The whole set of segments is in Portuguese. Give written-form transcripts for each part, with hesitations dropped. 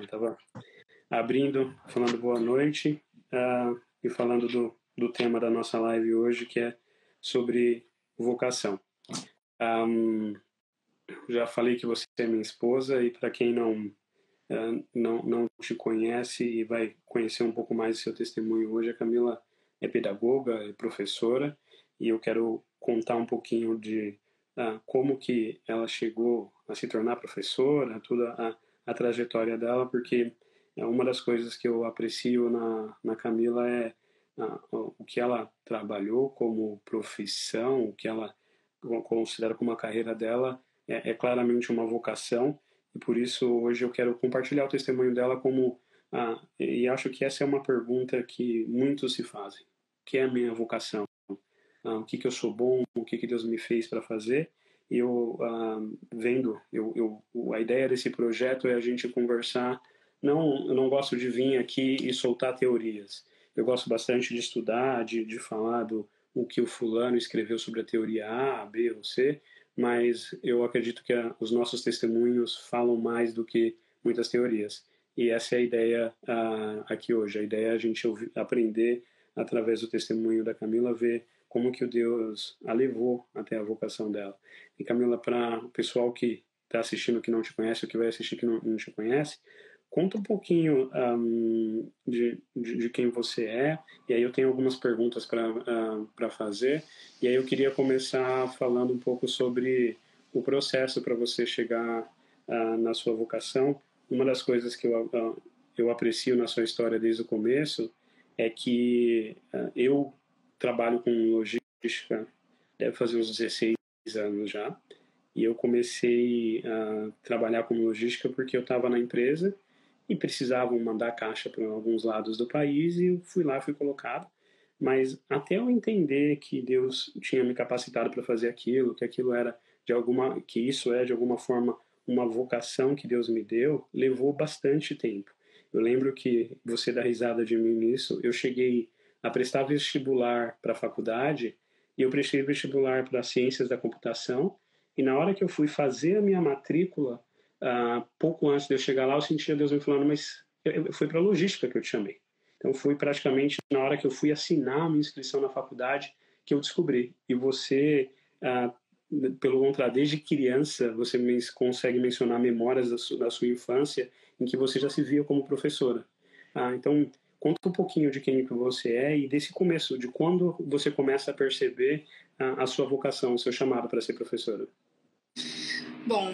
Estava abrindo, falando boa noite e falando do tema da nossa live hoje, que é sobre vocação. Já falei que você é minha esposa, e para quem não te conhece e vai conhecer um pouco mais do seu testemunho hoje, a Camila é pedagoga, é professora, e eu quero contar um pouquinho de como que ela chegou a se tornar professora, toda a trajetória dela, porque uma das coisas que eu aprecio na Camila é o que ela trabalhou como profissão, o que ela considera como a carreira dela, é claramente uma vocação, e por isso hoje eu quero compartilhar o testemunho dela e acho que essa é uma pergunta que muitos se fazem. O que é a minha vocação? O que eu sou bom? O que Deus me fez para fazer? E a ideia desse projeto é a gente conversar. Eu não gosto de vir aqui e soltar teorias. Eu gosto bastante de estudar, de falar o que o fulano escreveu sobre a teoria A, B ou C, mas eu acredito que os nossos testemunhos falam mais do que muitas teorias. E essa é a ideia aqui hoje. A ideia é a gente aprender, através do testemunho da Camila, ver como que o Deus a levou até a vocação dela. E Camila, para o pessoal que está assistindo que não te conhece, ou que vai assistir que não te conhece, conta um pouquinho de quem você é, e aí eu tenho algumas perguntas para fazer, e aí eu queria começar falando um pouco sobre o processo para você chegar na sua vocação. Uma das coisas que eu aprecio na sua história desde o começo é que eu trabalho com logística, deve fazer uns 16 anos já, e eu comecei a trabalhar com logística porque eu estava na empresa e precisavam mandar caixa para alguns lados do país, e eu fui lá, fui colocado. Mas até eu entender que Deus tinha me capacitado para fazer aquilo, que isso é de alguma forma uma vocação que Deus me deu, levou bastante tempo. Eu lembro que você dá risada de mim nisso. Eu cheguei a prestar vestibular para a faculdade, e eu prestei vestibular para Ciências da Computação, e na hora que eu fui fazer a minha matrícula, pouco antes de eu chegar lá, eu sentia Deus me falando, mas foi para logística que eu te chamei. Então foi praticamente na hora que eu fui assinar a minha inscrição na faculdade que eu descobri. E você, pelo contrário, desde criança, você consegue mencionar memórias da sua infância em que você já se via como professora. Então, conta um pouquinho de quem você é e desse começo, de quando você começa a perceber a sua vocação, o seu chamado para ser professora. Bom,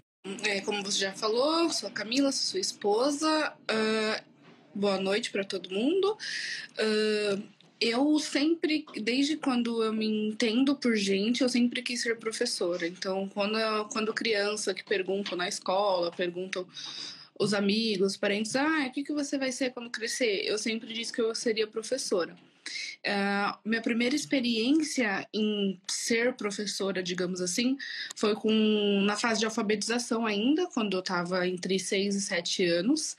como você já falou, sou a Camila, sou sua esposa. Boa noite para todo mundo. Eu sempre, desde quando eu me entendo por gente, eu sempre quis ser professora. Então, quando criança que perguntam na escola, perguntam os amigos, parentes, o que você vai ser quando crescer? Eu sempre disse que eu seria professora. Minha primeira experiência em ser professora, digamos assim, foi na fase de alfabetização ainda, quando eu estava entre 6 e 7 anos,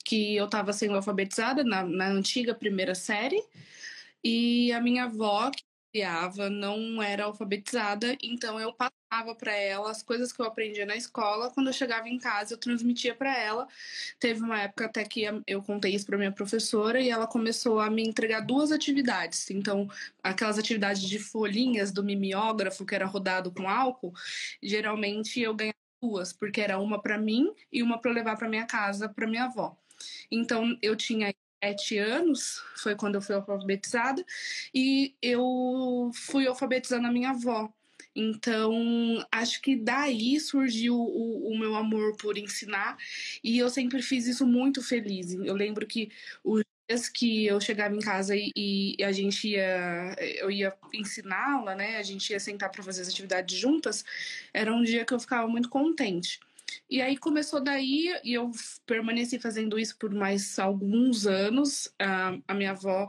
que eu estava sendo alfabetizada na antiga primeira série, e a minha avó, que criava, não era alfabetizada, então eu passava para ela as coisas que eu aprendia na escola. Quando eu chegava em casa, eu transmitia para ela. Teve uma época até que eu contei isso para minha professora, e ela começou a me entregar 2 atividades. Então, aquelas atividades de folhinhas do mimeógrafo, que era rodado com álcool, geralmente eu ganhava 2, porque era uma para mim e uma para eu levar para minha casa, para minha avó. Então, eu tinha 7 anos, foi quando eu fui alfabetizada, e eu fui alfabetizando a minha avó. Então, acho que daí surgiu o meu amor por ensinar, e eu sempre fiz isso muito feliz. Eu lembro que os dias que eu chegava em casa e eu ia ensiná-la, né? A gente ia sentar para fazer as atividades juntas, era um dia que eu ficava muito contente. E aí começou daí, e eu permaneci fazendo isso por mais alguns anos. A minha avó,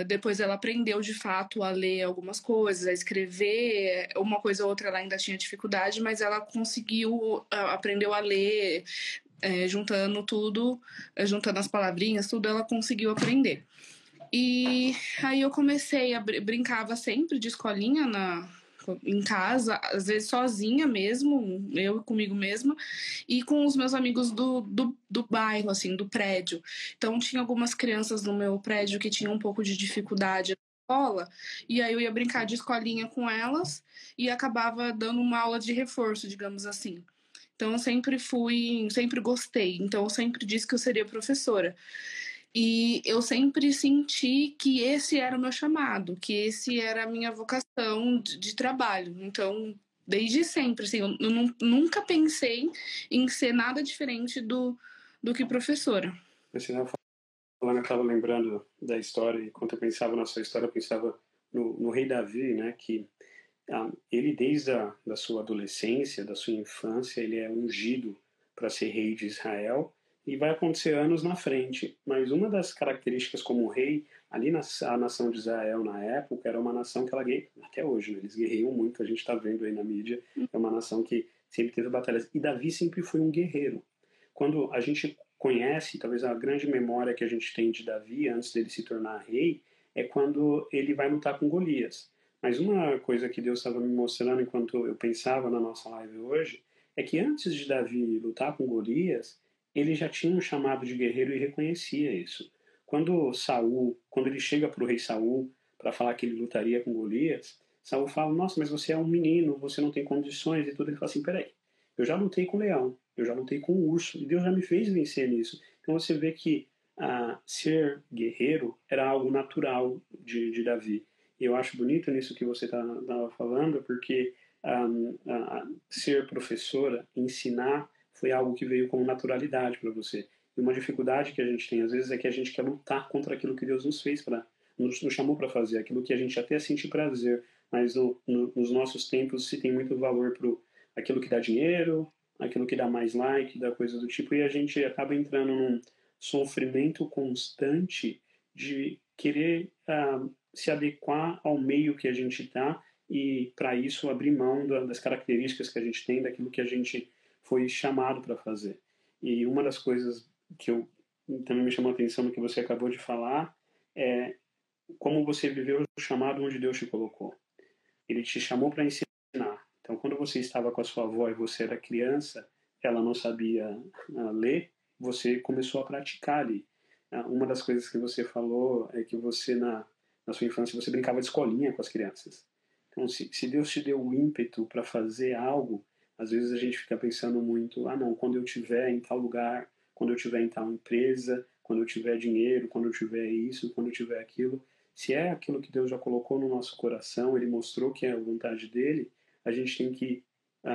depois ela aprendeu de fato a ler algumas coisas, a escrever. Uma coisa ou outra ela ainda tinha dificuldade, mas ela conseguiu, aprendeu a ler, juntando tudo, juntando as palavrinhas, tudo ela conseguiu aprender. E aí eu comecei brincava sempre de escolinha em casa, às vezes sozinha mesmo, eu comigo mesma, e com os meus amigos do bairro, assim, do prédio. Então, tinha algumas crianças no meu prédio que tinham um pouco de dificuldade na escola, e aí eu ia brincar de escolinha com elas e acabava dando uma aula de reforço, digamos assim. Então, eu sempre gostei. Então, eu sempre disse que eu seria professora. E eu sempre senti que esse era o meu chamado, que esse era a minha vocação de trabalho. Então, desde sempre, assim, eu nunca pensei em ser nada diferente do que professora. Você estava falando, eu estava lembrando da história, e quando eu pensava na sua história, eu pensava no rei Davi, né, que ele desde da sua adolescência, da sua infância, ele é ungido para ser rei de Israel, e vai acontecer anos na frente. Mas uma das características como rei, ali a nação de Israel na época era uma nação que ela até hoje, né, eles guerreiam muito, a gente está vendo aí na mídia, é uma nação que sempre teve batalhas. E Davi sempre foi um guerreiro. Quando a gente conhece, talvez a grande memória que a gente tem de Davi antes dele se tornar rei, é quando ele vai lutar com Golias. Mas uma coisa que Deus estava me mostrando enquanto eu pensava na nossa live hoje é que antes de Davi lutar com Golias, ele já tinha um chamado de guerreiro e reconhecia isso. Quando ele chega para o rei Saul para falar que ele lutaria com Golias, Saul fala: "Nossa, mas você é um menino, você não tem condições", e tudo. Ele fala assim: "Peraí, eu já lutei com o leão, eu já lutei com o urso, e Deus já me fez vencer nisso". Então você vê que ser guerreiro era algo natural de Davi. E eu acho bonito nisso que você estava falando, porque ser professora, ensinar, foi algo que veio com naturalidade para você. E uma dificuldade que a gente tem, às vezes, é que a gente quer lutar contra aquilo que Deus nos fez, nos chamou para fazer, aquilo que a gente até sente prazer, mas nos nossos tempos se tem muito valor para aquilo que dá dinheiro, aquilo que dá mais like, dá coisa do tipo, e a gente acaba entrando num sofrimento constante de querer se adequar ao meio que a gente está e, para isso, abrir mão das características que a gente tem, daquilo que a gente foi chamado para fazer. E uma das coisas que também me chamou a atenção no que você acabou de falar é como você viveu o chamado onde Deus te colocou. Ele te chamou para ensinar. Então, quando você estava com a sua avó e você era criança, ela não sabia ler, você começou a praticar ali. Uma das coisas que você falou é que você, na sua infância, você brincava de escolinha com as crianças. Então, se Deus te deu o ímpeto para fazer algo, às vezes a gente fica pensando muito: não, quando eu estiver em tal lugar, quando eu estiver em tal empresa, quando eu tiver dinheiro, quando eu tiver isso, quando eu tiver aquilo. Se é aquilo que Deus já colocou no nosso coração, Ele mostrou que é a vontade dele, a gente tem que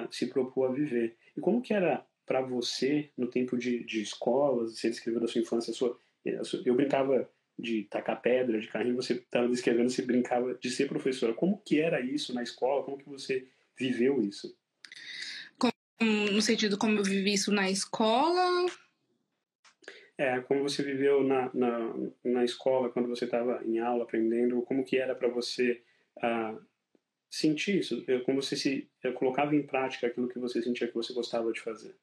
se propor a viver. E como que era para você, no tempo de escola, você descreveu da sua infância, eu brincava de tacar pedra, de carrinho, você estava descrevendo, você brincava de ser professora. Como que era isso na escola? Como que você viveu isso? No sentido como eu vivi isso na escola? Como você viveu na escola, quando você estava em aula, aprendendo, como que era para você sentir isso? Como você se colocava em prática aquilo que você sentia que você gostava de fazer?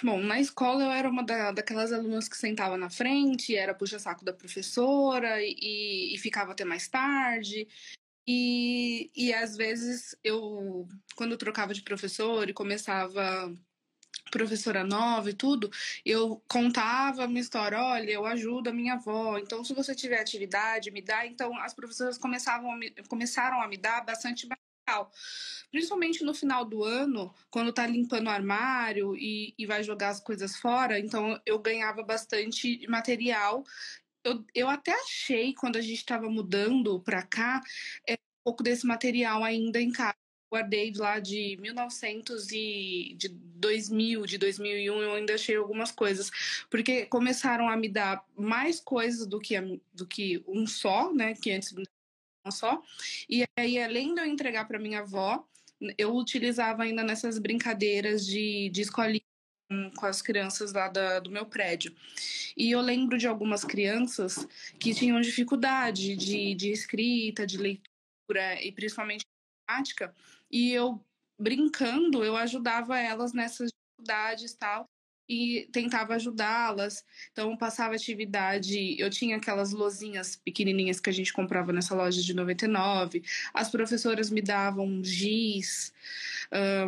Bom, na escola eu era uma daquelas alunas que sentava na frente, era puxa-saco da professora e ficava até mais tarde. E às vezes quando eu trocava de professor e começava professora nova e tudo, eu contava a minha história: olha, eu ajudo a minha avó, então se você tiver atividade, me dá. Então as professoras começaram a me dar bastante material, principalmente no final do ano, quando tá limpando o armário e vai jogar as coisas fora, então eu ganhava bastante material. Eu até achei, quando a gente estava mudando para cá, um pouco desse material ainda em casa. Guardei lá de 1900 e de 2000, de 2001, eu ainda achei algumas coisas, porque começaram a me dar mais coisas do que um só, né, que antes me davam um só. E aí, além de eu entregar para minha avó, eu utilizava ainda nessas brincadeiras de escolinha com as crianças lá do meu prédio. E eu lembro de algumas crianças que tinham dificuldade de escrita, de leitura e principalmente matemática, e eu, brincando, eu ajudava elas nessas dificuldades e tal. e tentava ajudá-las. Então, passava atividade. Eu tinha aquelas lozinhas pequenininhas que a gente comprava nessa loja de 99. As professoras me davam giz.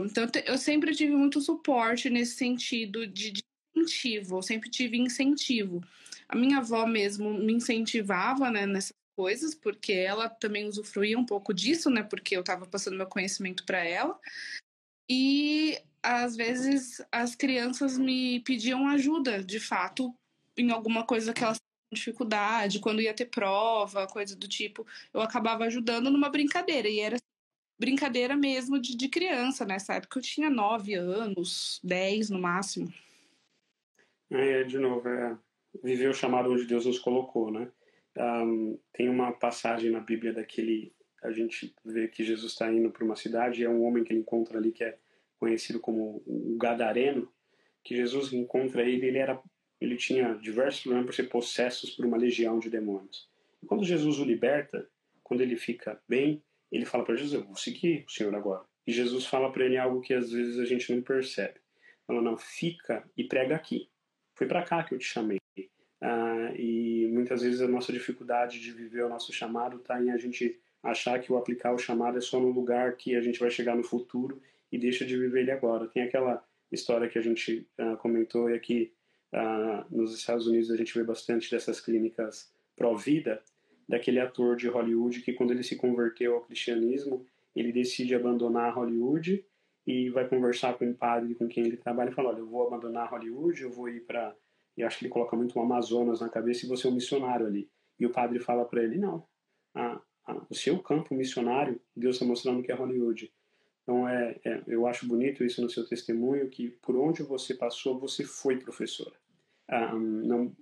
Então, eu sempre tive muito suporte nesse sentido de incentivo. Eu sempre tive incentivo. A minha avó mesmo me incentivava, né, nessas coisas, porque ela também usufruía um pouco disso, né, porque eu estava passando meu conhecimento para ela. E às vezes as crianças me pediam ajuda, de fato, em alguma coisa que elas tinham dificuldade, quando ia ter prova, coisa do tipo, eu acabava ajudando numa brincadeira, e era brincadeira mesmo de criança. Nessa época eu tinha 9 anos, 10 no máximo. De novo, viver o chamado onde Deus nos colocou, né? Tem uma passagem na Bíblia a gente vê que Jesus está indo para uma cidade e é um homem que ele encontra ali que é conhecido como o Gadareno, que Jesus encontra ele tinha diversos problemas por ser possessos por uma legião de demônios. E quando Jesus o liberta, quando ele fica bem, ele fala para Jesus: eu vou seguir o Senhor agora. E Jesus fala para ele algo que às vezes a gente não percebe. Fala: não, fica e prega aqui. Foi para cá que eu te chamei. E muitas vezes a nossa dificuldade de viver o nosso chamado está em a gente achar que o aplicar o chamado é só no lugar que a gente vai chegar no futuro e deixa de viver ele agora. Tem aquela história que a gente comentou, e aqui nos Estados Unidos a gente vê bastante dessas clínicas pró-vida, daquele ator de Hollywood que quando ele se converteu ao cristianismo, ele decide abandonar Hollywood e vai conversar com o padre com quem ele trabalha e fala: olha, eu vou abandonar Hollywood, eu vou ir para... E acho que ele coloca muito o Amazonas na cabeça e você é um missionário ali. E o padre fala para ele: não, o seu campo missionário, Deus está mostrando que é Hollywood. Então, eu acho bonito isso no seu testemunho, que por onde você passou, você foi professora. Não,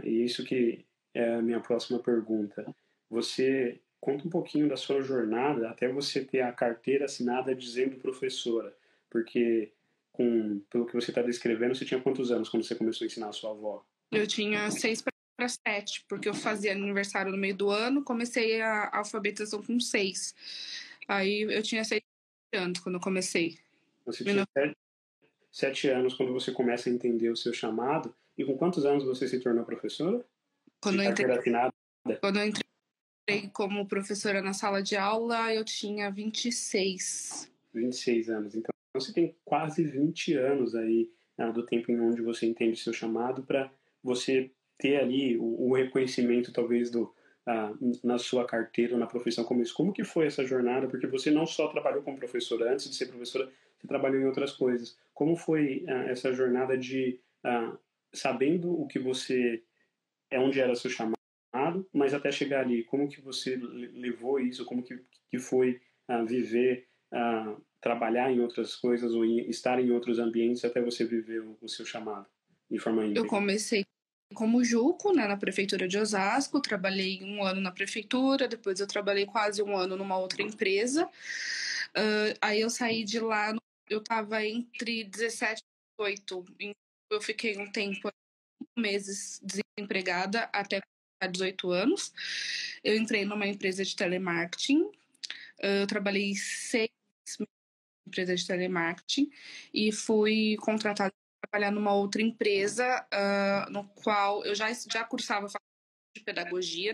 e isso que é a minha próxima pergunta. Você conta um pouquinho da sua jornada até você ter a carteira assinada dizendo professora, porque pelo que você está descrevendo, você tinha quantos anos quando você começou a ensinar a sua avó? Eu tinha 6 para 7, porque eu fazia aniversário no meio do ano, comecei a alfabetização com 6. Aí eu tinha 6 anos quando eu comecei. Você tinha 7 anos quando você começa a entender o seu chamado. E com quantos anos você se tornou professora? Quando eu entrei como professora na sala de aula, eu tinha 26. 26 anos. Então você tem quase 20 anos aí do tempo em onde você entende seu chamado para você ter ali o reconhecimento talvez na sua carteira ou na profissão como isso. Como que foi essa jornada? Porque você não só trabalhou como professora, antes de ser professora, você trabalhou em outras coisas. Como foi essa jornada de sabendo o que você onde era seu chamado, mas até chegar ali, como que você levou isso? Como que foi viver, trabalhar em outras coisas ou estar em outros ambientes até você viver o seu chamado de forma íntegra? Eu comecei como Juco, né, na prefeitura de Osasco, trabalhei 1 ano na prefeitura, depois eu trabalhei quase 1 ano numa outra empresa. Aí eu saí de lá, eu estava entre 17 e 18, eu fiquei um tempo, 5 meses desempregada até 18 anos. Eu entrei numa empresa de telemarketing, eu trabalhei 6 meses na empresa de telemarketing e fui contratada trabalhar numa outra empresa, no qual eu já cursava faculdade de pedagogia,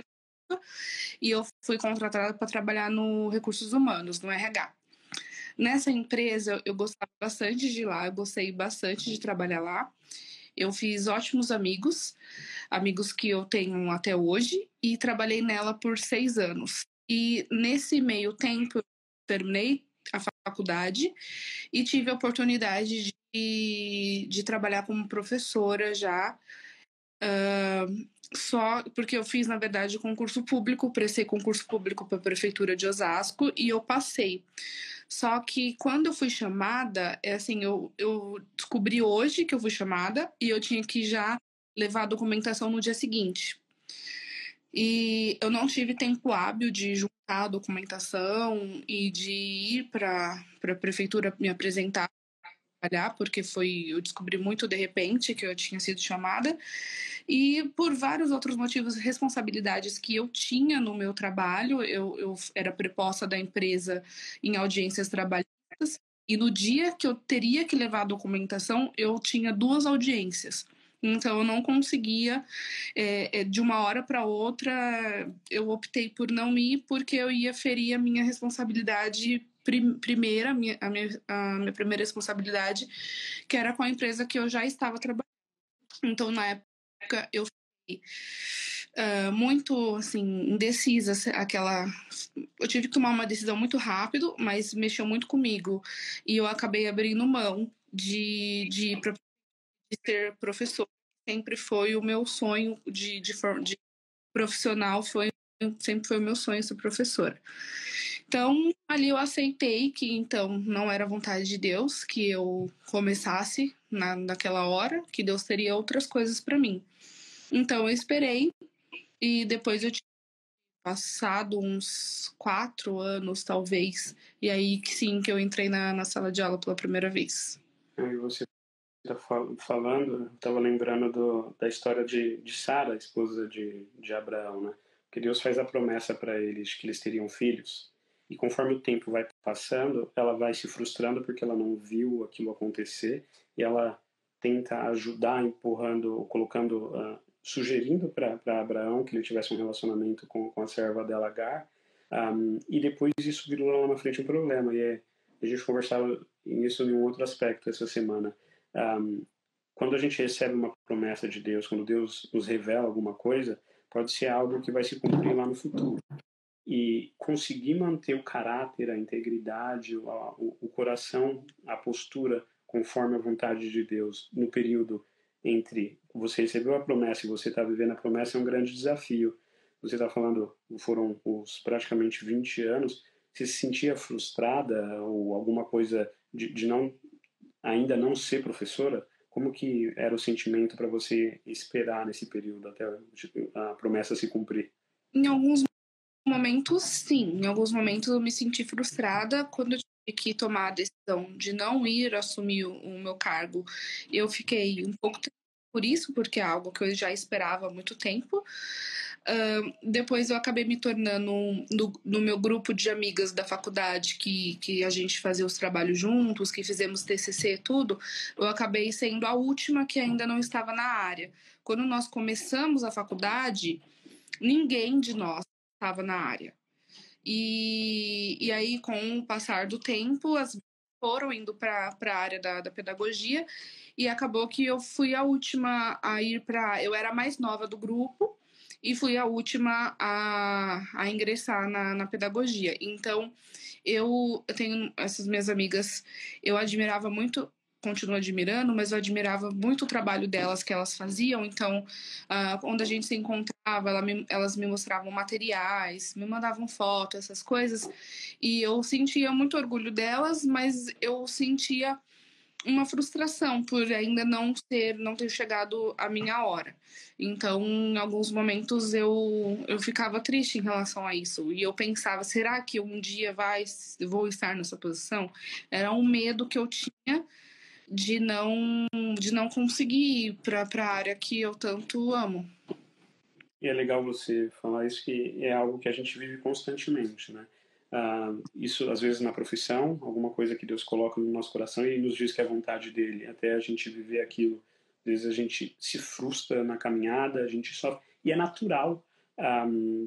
e eu fui contratada para trabalhar no Recursos Humanos, no RH. Nessa empresa, eu gostava bastante de ir lá, eu gostei bastante de trabalhar lá. Eu fiz ótimos amigos que eu tenho até hoje, e trabalhei nela por 6 anos. E nesse meio tempo, eu terminei a faculdade e tive a oportunidade de trabalhar como professora já, só porque eu fiz, na verdade, concurso público, prestei concurso público para a Prefeitura de Osasco e eu passei. Só que quando eu fui chamada, eu descobri hoje que eu fui chamada e eu tinha que já levar a documentação no dia seguinte. E eu não tive tempo hábil de juntar a documentação e de ir para a prefeitura me apresentar, trabalhar, porque eu descobri muito de repente que eu tinha sido chamada, e por vários outros motivos, responsabilidades que eu tinha no meu trabalho, eu era preposta da empresa em audiências trabalhistas, E no dia que eu teria que levar a documentação, eu tinha 2 audiências. Então, eu não conseguia, de uma hora para outra, eu optei por não ir, porque eu ia ferir a minha responsabilidade primeira, a minha primeira responsabilidade, que era com a empresa que eu já estava trabalhando. Então, na época, eu fiquei muito, assim, indecisa. Eu tive que tomar uma decisão muito rápido, mas mexeu muito comigo. E eu acabei abrindo mão de ser professor. Sempre foi o meu sonho de profissional, sempre foi o meu sonho ser professora. Então, ali eu aceitei que, então, não era vontade de Deus que eu começasse naquela hora, que Deus teria outras coisas para mim. Então, eu esperei e depois eu tinha passado uns 4 anos, talvez, e aí que sim, que eu entrei na sala de aula pela primeira vez. Aí você está falando, estava lembrando da história de Sara, a esposa de Abraão, né? Que Deus faz a promessa para eles que eles teriam filhos, e conforme o tempo vai passando, ela vai se frustrando porque ela não viu aquilo acontecer, e ela tenta ajudar, empurrando, colocando, sugerindo para Abraão que ele tivesse um relacionamento com a serva dela, Agar, e depois isso virou lá na frente um problema, e a gente conversava nisso em um outro aspecto essa semana. Quando a gente recebe uma promessa de Deus, quando Deus nos revela alguma coisa, pode ser algo que vai se cumprir lá no futuro. E conseguir manter o caráter, a integridade, o coração, a postura conforme a vontade de Deus no período entre você recebeu a promessa e você está vivendo a promessa é um grande desafio. Você está falando, foram os praticamente 20 anos, você se sentia frustrada ou alguma coisa de não ainda não ser professora? Como que era o sentimento para você esperar nesse período até a promessa se cumprir? Em alguns momentos, sim. Em alguns momentos eu me senti frustrada quando eu tive que tomar a decisão de não ir assumir o meu cargo. Eu fiquei um pouco triste por isso, porque é algo que eu já esperava há muito tempo. Depois eu acabei me tornando no meu grupo de amigas da faculdade, que a gente fazia os trabalhos juntos, que fizemos TCC e tudo, eu acabei sendo a última que ainda não estava na área. Quando nós começamos a faculdade, ninguém de nós estava na área. E aí, com o passar do tempo, as foram indo para a área da pedagogia e acabou que eu fui a última a ir para. Eu era a mais nova do grupo e fui a última a ingressar na pedagogia. Então, eu tenho essas minhas amigas, eu admirava muito, continuo admirando, mas eu admirava muito o trabalho delas que elas faziam. Então, onde a gente se encontrava, elas me mostravam materiais, me mandavam fotos, essas coisas, e eu sentia muito orgulho delas, mas eu sentia uma frustração por ainda não ter chegado a minha hora. Então, em alguns momentos eu ficava triste em relação a isso. E eu pensava, será que um dia vou estar nessa posição? Era um medo que eu tinha de não conseguir ir para a área que eu tanto amo. E é legal você falar isso, que é algo que a gente vive constantemente, né? Isso, às vezes, na profissão, alguma coisa que Deus coloca no nosso coração e nos diz que é a vontade dele, até a gente viver aquilo. Às vezes a gente se frustra na caminhada, a gente sofre, e é natural,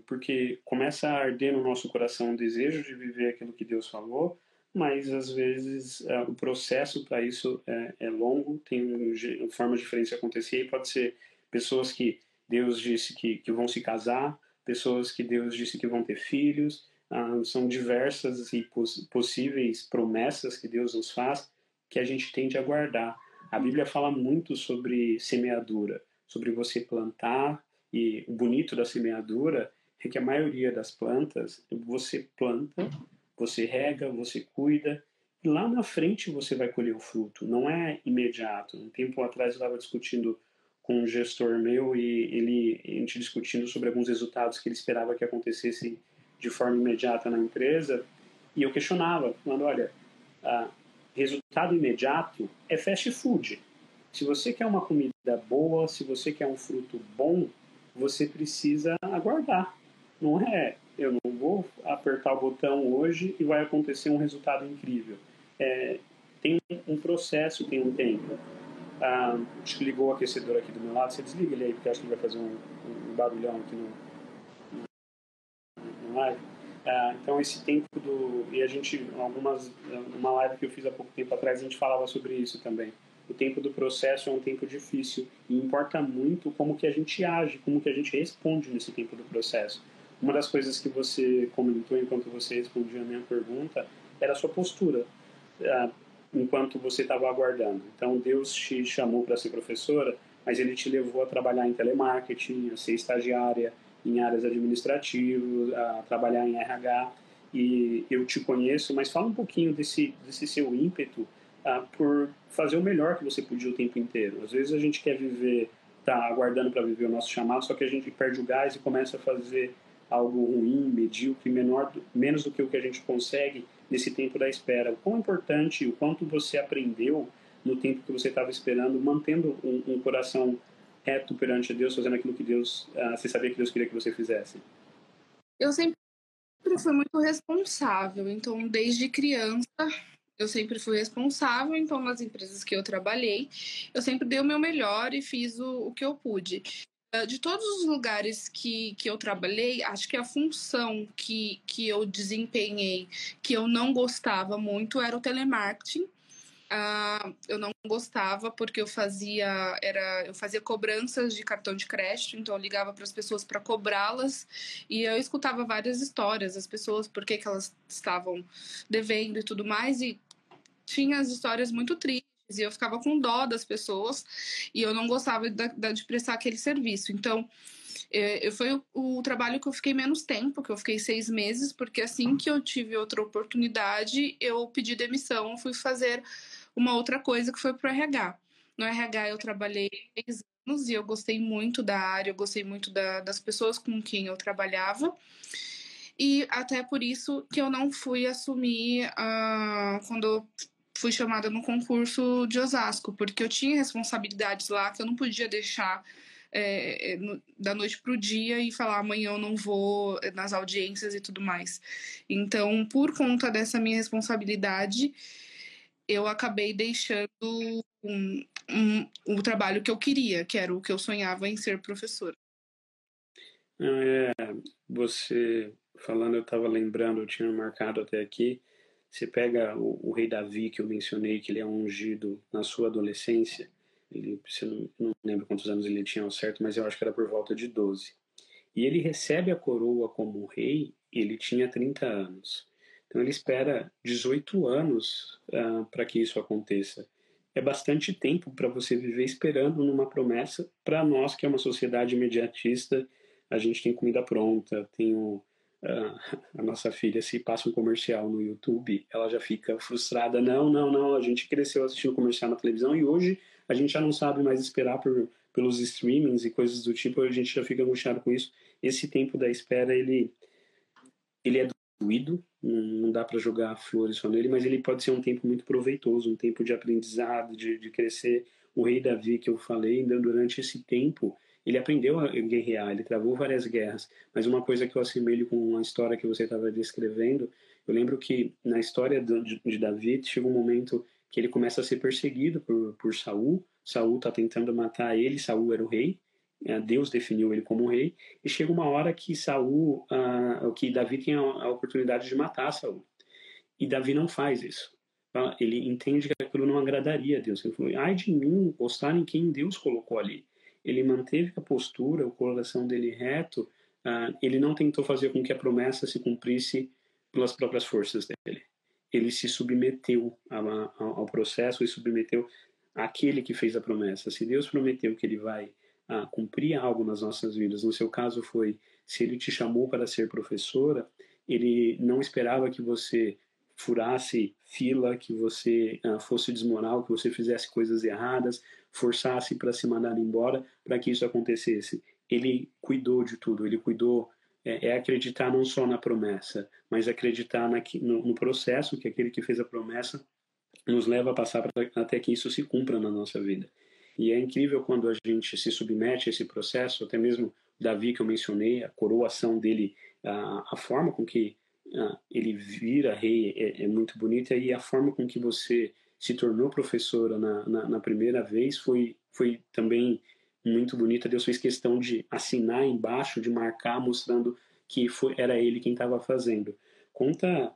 porque começa a arder no nosso coração o desejo de viver aquilo que Deus falou, mas às vezes o processo para isso é longo, tem formas diferentes de acontecer, e pode ser pessoas que Deus disse que vão se casar, pessoas que Deus disse que vão ter filhos, são diversas e possíveis promessas que Deus nos faz que a gente tem de aguardar. A Bíblia fala muito sobre semeadura, sobre você plantar, e o bonito da semeadura é que a maioria das plantas, você planta, você rega, você cuida, e lá na frente você vai colher o fruto, não é imediato. Um tempo atrás eu estava discutindo com um gestor meu e a gente discutindo sobre alguns resultados que ele esperava que acontecessem de forma imediata na empresa, e eu questionava, falando, olha, resultado imediato é fast food. Se você quer uma comida boa, se você quer um fruto bom, você precisa aguardar. Não é, eu não vou apertar o botão hoje e vai acontecer um resultado incrível. tem um processo, tem um tempo. Acho que ligou o aquecedor aqui do meu lado. Você desliga ele aí, porque acho que ele vai fazer um barulhão aqui no live. Então, esse tempo e a gente, uma live que eu fiz há pouco tempo atrás, a gente falava sobre isso também. O tempo do processo é um tempo difícil e importa muito como que a gente age, como que a gente responde nesse tempo do processo. Uma das coisas que você comentou enquanto você respondia a minha pergunta era a sua postura, enquanto você estava aguardando. Então, Deus te chamou para ser professora, mas Ele te levou a trabalhar em telemarketing, a ser estagiária, em áreas administrativas, a trabalhar em RH, e eu te conheço, mas fala um pouquinho desse seu ímpeto por fazer o melhor que você podia o tempo inteiro. Às vezes a gente quer viver, tá aguardando para viver o nosso chamado, só que a gente perde o gás e começa a fazer algo ruim, medíocre, menos do que o que a gente consegue nesse tempo da espera. O quão importante, o quanto você aprendeu no tempo que você estava esperando, mantendo um coração reto perante Deus, fazendo aquilo que você sabia que Deus queria que você fizesse? Eu sempre fui muito responsável, então desde criança eu sempre fui responsável, então nas empresas que eu trabalhei, eu sempre dei o meu melhor e fiz o que eu pude. De todos os lugares que eu trabalhei, acho que a função que eu desempenhei, que eu não gostava muito, era o telemarketing. Eu não gostava porque eu fazia cobranças de cartão de crédito, então eu ligava para as pessoas para cobrá-las e eu escutava várias histórias das pessoas, por que elas estavam devendo e tudo mais, e tinha as histórias muito tristes e eu ficava com dó das pessoas e eu não gostava de prestar aquele serviço. Então, foi o trabalho que eu fiquei menos tempo, que eu fiquei 6 meses, porque assim que eu tive outra oportunidade, eu pedi demissão, fui fazer uma outra coisa que foi pro RH. No RH eu trabalhei 6 anos e eu gostei muito da área, eu gostei muito das pessoas com quem eu trabalhava. E até por isso que eu não fui assumir quando eu fui chamada no concurso de Osasco, porque eu tinha responsabilidades lá que eu não podia deixar da noite pro dia e falar amanhã eu não vou nas audiências e tudo mais. Então, por conta dessa minha responsabilidade, eu acabei deixando o trabalho que eu queria, que era o que eu sonhava em ser professora. Você falando, eu estava lembrando, eu tinha marcado até aqui, você pega o rei Davi, que eu mencionei, que ele é ungido na sua adolescência, você não lembro quantos anos ele tinha ao certo, mas eu acho que era por volta de 12. E ele recebe a coroa como rei, ele tinha 30 anos. Então ele espera 18 anos para que isso aconteça. É bastante tempo para você viver esperando numa promessa. Para nós, que é uma sociedade imediatista, a gente tem comida pronta, a nossa filha, se passa um comercial no YouTube, ela já fica frustrada. Não, a gente cresceu assistindo comercial na televisão e hoje a gente já não sabe mais esperar pelos streamings e coisas do tipo, a gente já fica angustiado com isso. Esse tempo da espera, ele é doído, não dá para jogar flores só nele, mas ele pode ser um tempo muito proveitoso, um tempo de aprendizado, de crescer. O rei Davi, que eu falei, durante esse tempo, ele aprendeu a guerrear, ele travou várias guerras, mas uma coisa que eu assemelho com a história que você estava descrevendo, eu lembro que na história de Davi, chega um momento que ele começa a ser perseguido por Saul. Saul está tentando matar ele, Saul era o rei, Deus definiu ele como rei, e chega uma hora que que Davi tem a oportunidade de matar Saul. E Davi não faz isso. Ele entende que aquilo não agradaria a Deus. Ele falou: ai de mim, gostar em quem Deus colocou ali. Ele manteve a postura, o coração dele reto. Ele não tentou fazer com que a promessa se cumprisse pelas próprias forças dele. Ele se submeteu ao processo e submeteu àquele que fez a promessa. Se Deus prometeu que ele vai cumprir algo nas nossas vidas, no seu caso foi, se ele te chamou para ser professora, ele não esperava que você furasse fila, que você fosse desmoral, que você fizesse coisas erradas, forçasse para se mandar embora para que isso acontecesse. Ele cuidou de tudo, ele cuidou. É acreditar não só na promessa, mas acreditar no processo que aquele que fez a promessa nos leva a passar até que isso se cumpra na nossa vida. E é incrível quando a gente se submete a esse processo, até mesmo Davi, que eu mencionei, a coroação dele, a forma com que ele vira rei é muito bonita, e a forma com que você se tornou professora na primeira vez foi também muito bonita. Deus fez questão de assinar embaixo, de marcar, mostrando que era ele quem estava fazendo. Conta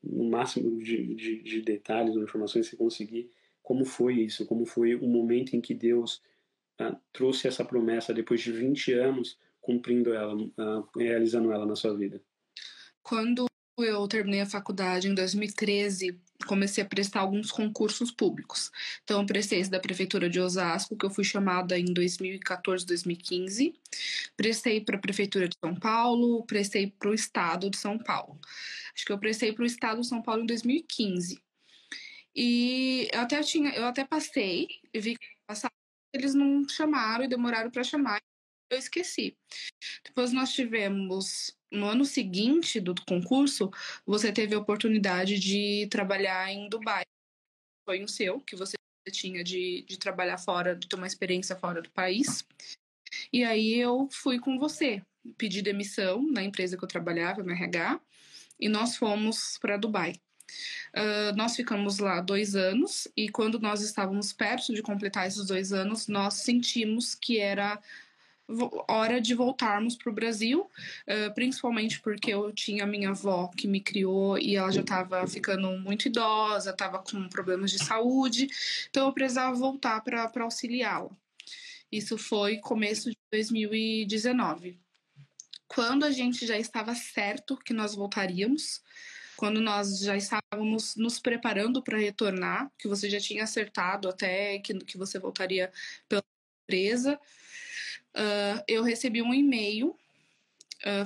o máximo de detalhes ou informações que você conseguir, como foi isso, como foi o momento em que Deus trouxe essa promessa depois de 20 anos, cumprindo ela, realizando ela na sua vida. Quando eu terminei a faculdade em 2013, comecei a prestar alguns concursos públicos. Então, eu prestei esse da Prefeitura de Osasco, que eu fui chamada em 2014, 2015. Prestei para a Prefeitura de São Paulo, prestei para o Estado de São Paulo. Acho que eu prestei para o Estado de São Paulo em 2015. E eu até passei, e vi que passava, eles não chamaram e demoraram para chamar, eu esqueci. Depois nós tivemos, no ano seguinte do concurso, você teve a oportunidade de trabalhar em Dubai. Foi o seu, que você tinha de trabalhar fora, de ter uma experiência fora do país. E aí eu fui com você, pedi demissão na empresa que eu trabalhava, no RH, e nós fomos para Dubai. Nós ficamos lá 2 anos, e quando nós estávamos perto de completar esses 2 anos, nós sentimos que era hora de voltarmos para o Brasil, principalmente porque eu tinha a minha avó que me criou e ela já estava ficando muito idosa, estava com problemas de saúde, então eu precisava voltar para auxiliá-la. Isso foi começo de 2019. Quando a gente já estava certo que nós voltaríamos, quando nós já estávamos nos preparando para retornar, que você já tinha acertado até que você voltaria pela empresa, eu recebi um e-mail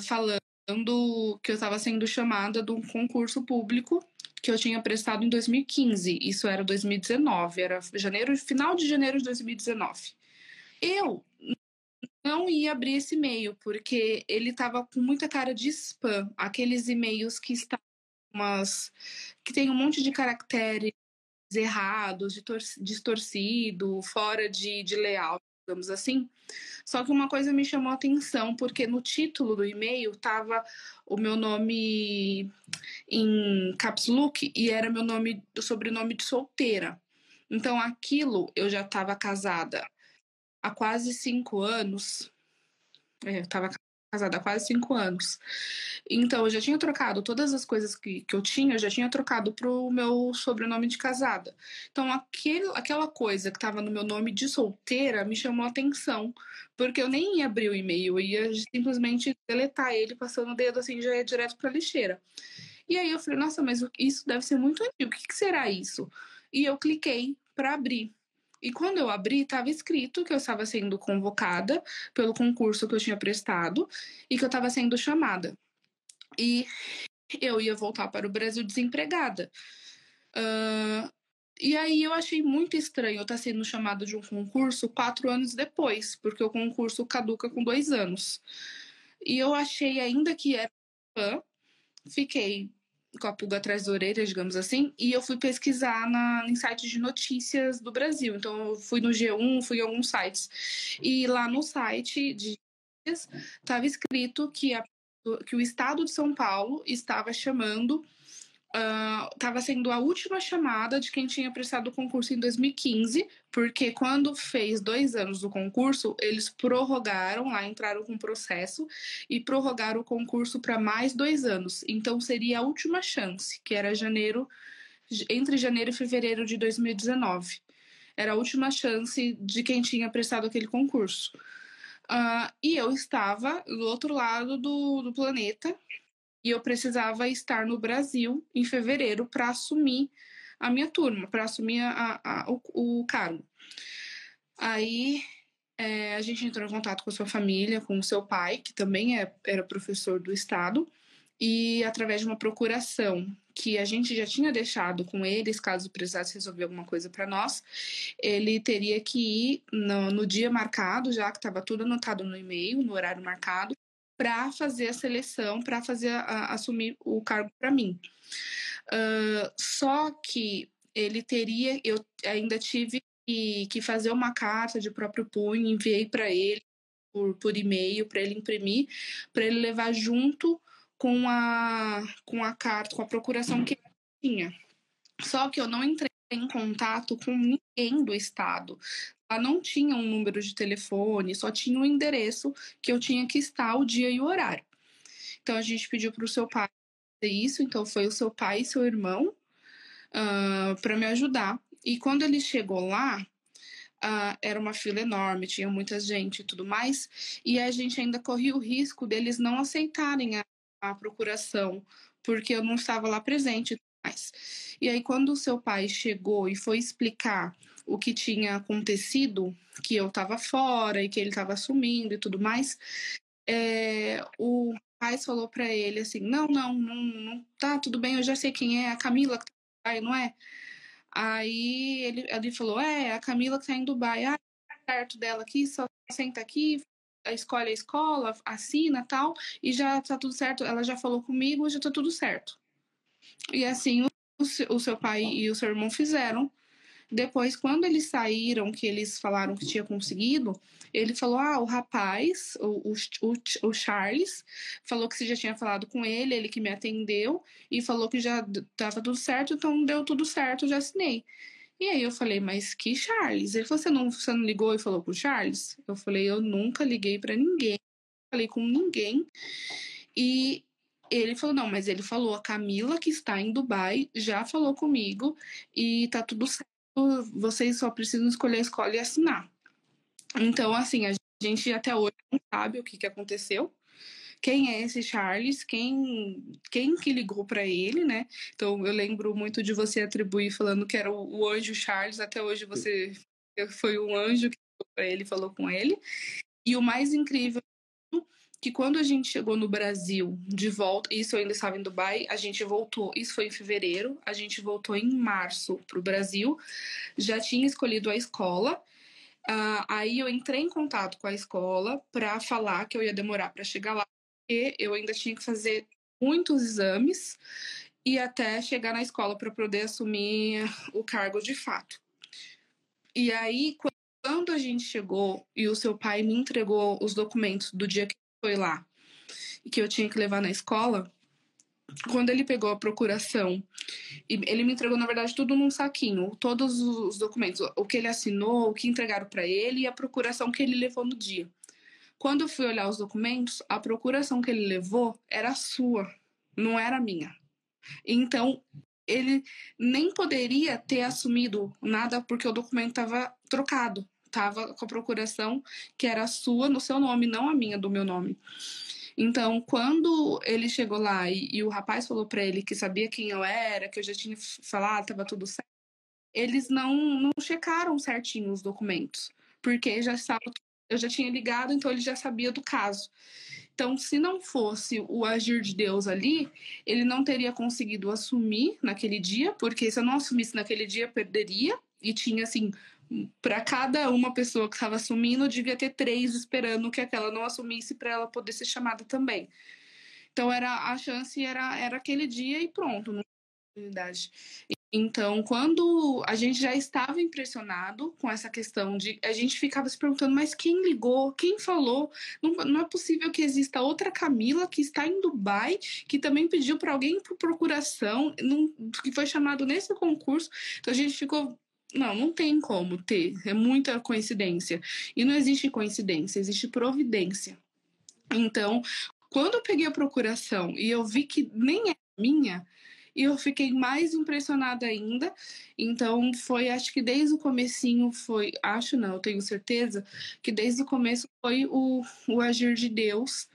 falando que eu estava sendo chamada de um concurso público que eu tinha prestado em 2015. Isso era 2019, era final de janeiro de 2019. Eu não ia abrir esse e-mail, porque ele estava com muita cara de spam. Aqueles e-mails que que tem um monte de caracteres errados, distorcido, fora de layout, digamos assim. Só que uma coisa me chamou a atenção, porque no título do e-mail estava o meu nome em caps lock e era meu sobrenome de solteira. Então aquilo, eu já estava casada há quase 5 anos. Eu estava casada há quase 5 anos. Então, eu já tinha trocado todas as coisas que eu já tinha trocado pro meu sobrenome de casada. Então, aquela coisa que estava no meu nome de solteira me chamou a atenção, porque eu nem ia abrir o e-mail, eu ia simplesmente deletar ele, passando o dedo assim, já ia direto pra lixeira. E aí eu falei, nossa, mas isso deve ser muito antigo, o que será isso? E eu cliquei para abrir. E quando eu abri, estava escrito que eu estava sendo convocada pelo concurso que eu tinha prestado e que eu estava sendo chamada. E eu ia voltar para o Brasil desempregada. E aí eu achei muito estranho eu estar sendo chamada de um concurso 4 anos depois, porque o concurso caduca com 2 anos. E eu achei ainda que era fiquei com a pulga atrás da orelha, digamos assim, e eu fui pesquisar em sites de notícias do Brasil. Então, eu fui no G1, fui em alguns sites. E lá no site de notícias estava escrito que o Estado de São Paulo estava chamando, estava sendo a última chamada de quem tinha prestado o concurso em 2015, porque quando fez 2 anos do concurso, eles prorrogaram, lá entraram com processo e prorrogaram o concurso para mais 2 anos. Então seria a última chance, que era entre janeiro e fevereiro de 2019. Era a última chance de quem tinha prestado aquele concurso. E eu estava do outro lado do planeta, e eu precisava estar no Brasil em fevereiro para assumir a minha turma, para assumir o cargo. Aí a gente entrou em contato com a sua família, com o seu pai, que também era professor do estado, e através de uma procuração que a gente já tinha deixado com eles, caso precisasse resolver alguma coisa para nós, ele teria que ir no dia marcado, já que estava tudo anotado no e-mail, no horário marcado, para fazer a seleção, para assumir o cargo para mim. Só que eu ainda tive que fazer uma carta de próprio punho, enviei para ele por e-mail, para ele imprimir, para ele levar junto com a carta, com a procuração que ele tinha. Só que eu não entrei em contato com ninguém do estado. Lá não tinha um número de telefone, só tinha um endereço que eu tinha que estar, o dia e o horário. Então a gente pediu para o seu pai fazer isso, então foi o seu pai e seu irmão para me ajudar. E quando ele chegou lá, era uma fila enorme, tinha muita gente e tudo mais, e a gente ainda corria o risco deles não aceitarem a procuração, porque eu não estava lá presente e tudo mais. E aí, quando o seu pai chegou e foi explicar o que tinha acontecido, que eu estava fora e que ele estava sumindo e tudo mais, o pai falou para ele assim: não, tá tudo bem, eu já sei quem é, a Camila que tá aí, não é? Aí ele falou: a Camila que tá em Dubai. Ah, tá perto dela aqui, só senta aqui, escolhe a escola, assina tal, e já tá tudo certo. Ela já falou comigo, já tá tudo certo. E assim o seu pai e o seu irmão fizeram. Depois, quando eles saíram, que eles falaram que tinha conseguido, ele falou: o rapaz, o Charles, falou que você já tinha falado com ele que me atendeu, e falou que já estava tudo certo, então deu tudo certo, já assinei. E aí eu falei: mas que Charles? Ele falou: você não ligou e falou com o Charles? Eu falei: eu nunca liguei para ninguém, falei com ninguém. E ele falou: não, mas ele falou, a Camila que está em Dubai já falou comigo e tá tudo certo, vocês só precisam escolher a escola e assinar. Então, assim, a gente até hoje não sabe o que aconteceu. Quem é esse Charles? Quem que ligou para ele, né? Então, eu lembro muito de você atribuir falando que era o anjo Charles. Até hoje você foi um anjo que ligou para ele, falou com ele. E o mais incrível que quando a gente chegou no Brasil de volta, isso eu ainda estava em Dubai, a gente voltou, isso foi em fevereiro, a gente voltou em março para o Brasil, já tinha escolhido a escola. Aí eu entrei em contato com a escola para falar que eu ia demorar para chegar lá, porque eu ainda tinha que fazer muitos exames e até chegar na escola para poder assumir o cargo de fato. E aí, quando a gente chegou e o seu pai me entregou os documentos do dia que foi lá e que eu tinha que levar na escola, quando ele pegou a procuração, e ele me entregou, na verdade, tudo num saquinho, todos os documentos, o que ele assinou, o que entregaram para ele e a procuração que ele levou no dia. Quando eu fui olhar os documentos, a procuração que ele levou era sua, não era minha. Então, ele nem poderia ter assumido nada porque o documento estava trocado. Estava com a procuração que era sua no seu nome, não a minha, do meu nome. Então, quando ele chegou lá e o rapaz falou para ele que sabia quem eu era, que eu já tinha falado, estava tudo certo, eles não checaram certinho os documentos, porque eu já tinha ligado, então ele já sabia do caso. Então, se não fosse o agir de Deus ali, ele não teria conseguido assumir naquele dia, porque se eu não assumisse naquele dia, perderia. E tinha, assim, para cada uma pessoa que estava assumindo, devia ter 3 esperando que aquela não assumisse para ela poder ser chamada também. Então, a chance era aquele dia e pronto, não tinha oportunidade. Então, quando a gente já estava impressionado com essa questão de... A gente ficava se perguntando, mas quem ligou? Quem falou? Não é possível que exista outra Camila que está em Dubai, que também pediu para alguém por procuração, que foi chamado nesse concurso. Então, a gente ficou... Não tem como ter. É muita coincidência. E não existe coincidência, existe providência. Então, quando eu peguei a procuração e eu vi que nem é minha, e eu fiquei mais impressionada ainda. Então, foi, acho que desde o comecinho foi, acho não, eu tenho certeza, que desde o começo foi o agir de Deus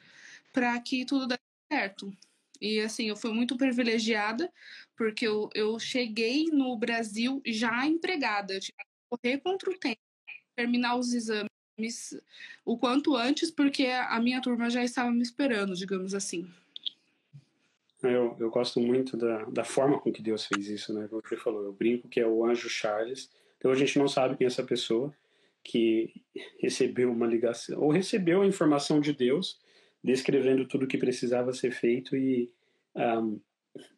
para que tudo desse certo. E assim, eu fui muito privilegiada, porque eu cheguei no Brasil já empregada. Eu tinha que correr contra o tempo, terminar os exames o quanto antes, porque a minha turma já estava me esperando, digamos assim. Eu gosto muito da forma com que Deus fez isso, né? Como você falou, eu brinco que é o anjo Charles. Então a gente não sabe quem é essa pessoa que recebeu uma ligação, ou recebeu a informação de Deus, descrevendo tudo o que precisava ser feito e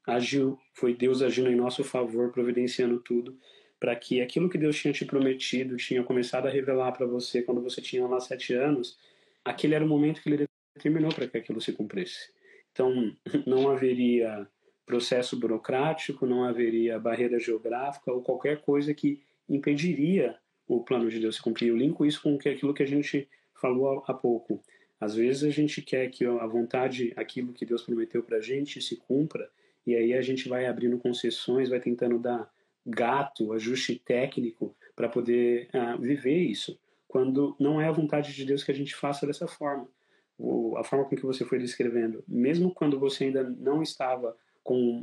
agiu, foi Deus agindo em nosso favor, providenciando tudo, para que aquilo que Deus tinha te prometido, tinha começado a revelar para você quando você tinha lá 7 anos, aquele era o momento que ele determinou para que aquilo se cumprisse. Então, não haveria processo burocrático, não haveria barreira geográfica ou qualquer coisa que impediria o plano de Deus se cumprir. Eu linko isso com aquilo que a gente falou há pouco. Às vezes a gente quer que a vontade, aquilo que Deus prometeu para a gente, se cumpra, e aí a gente vai abrindo concessões, vai tentando dar gato, ajuste técnico para poder viver isso, quando não é a vontade de Deus que a gente faça dessa forma. A forma com que você foi descrevendo, mesmo quando você ainda não estava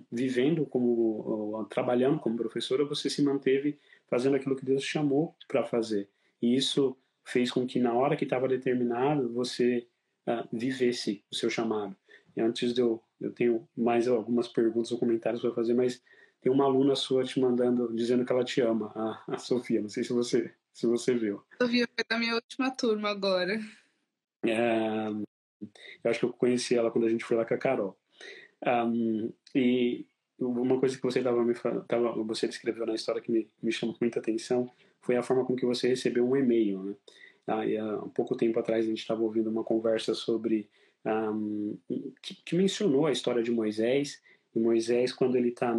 vivendo como trabalhando como professora, você se manteve fazendo aquilo que Deus chamou para fazer. E isso fez com que na hora que estava determinado você vivesse o seu chamado. E antes eu tenho mais algumas perguntas ou comentários para fazer, mas tem uma aluna sua te mandando, dizendo que ela te ama, a Sofia. Não sei se você viu. Sofia foi da minha última turma agora. Eu acho que eu conheci ela quando a gente foi lá com a Carol. E uma coisa que você você descreveu na história que me chamou muita atenção foi a forma com que você recebeu um e-mail, né? E há um pouco tempo atrás a gente estava ouvindo uma conversa sobre que mencionou a história de Moisés, e Moisés, quando ele está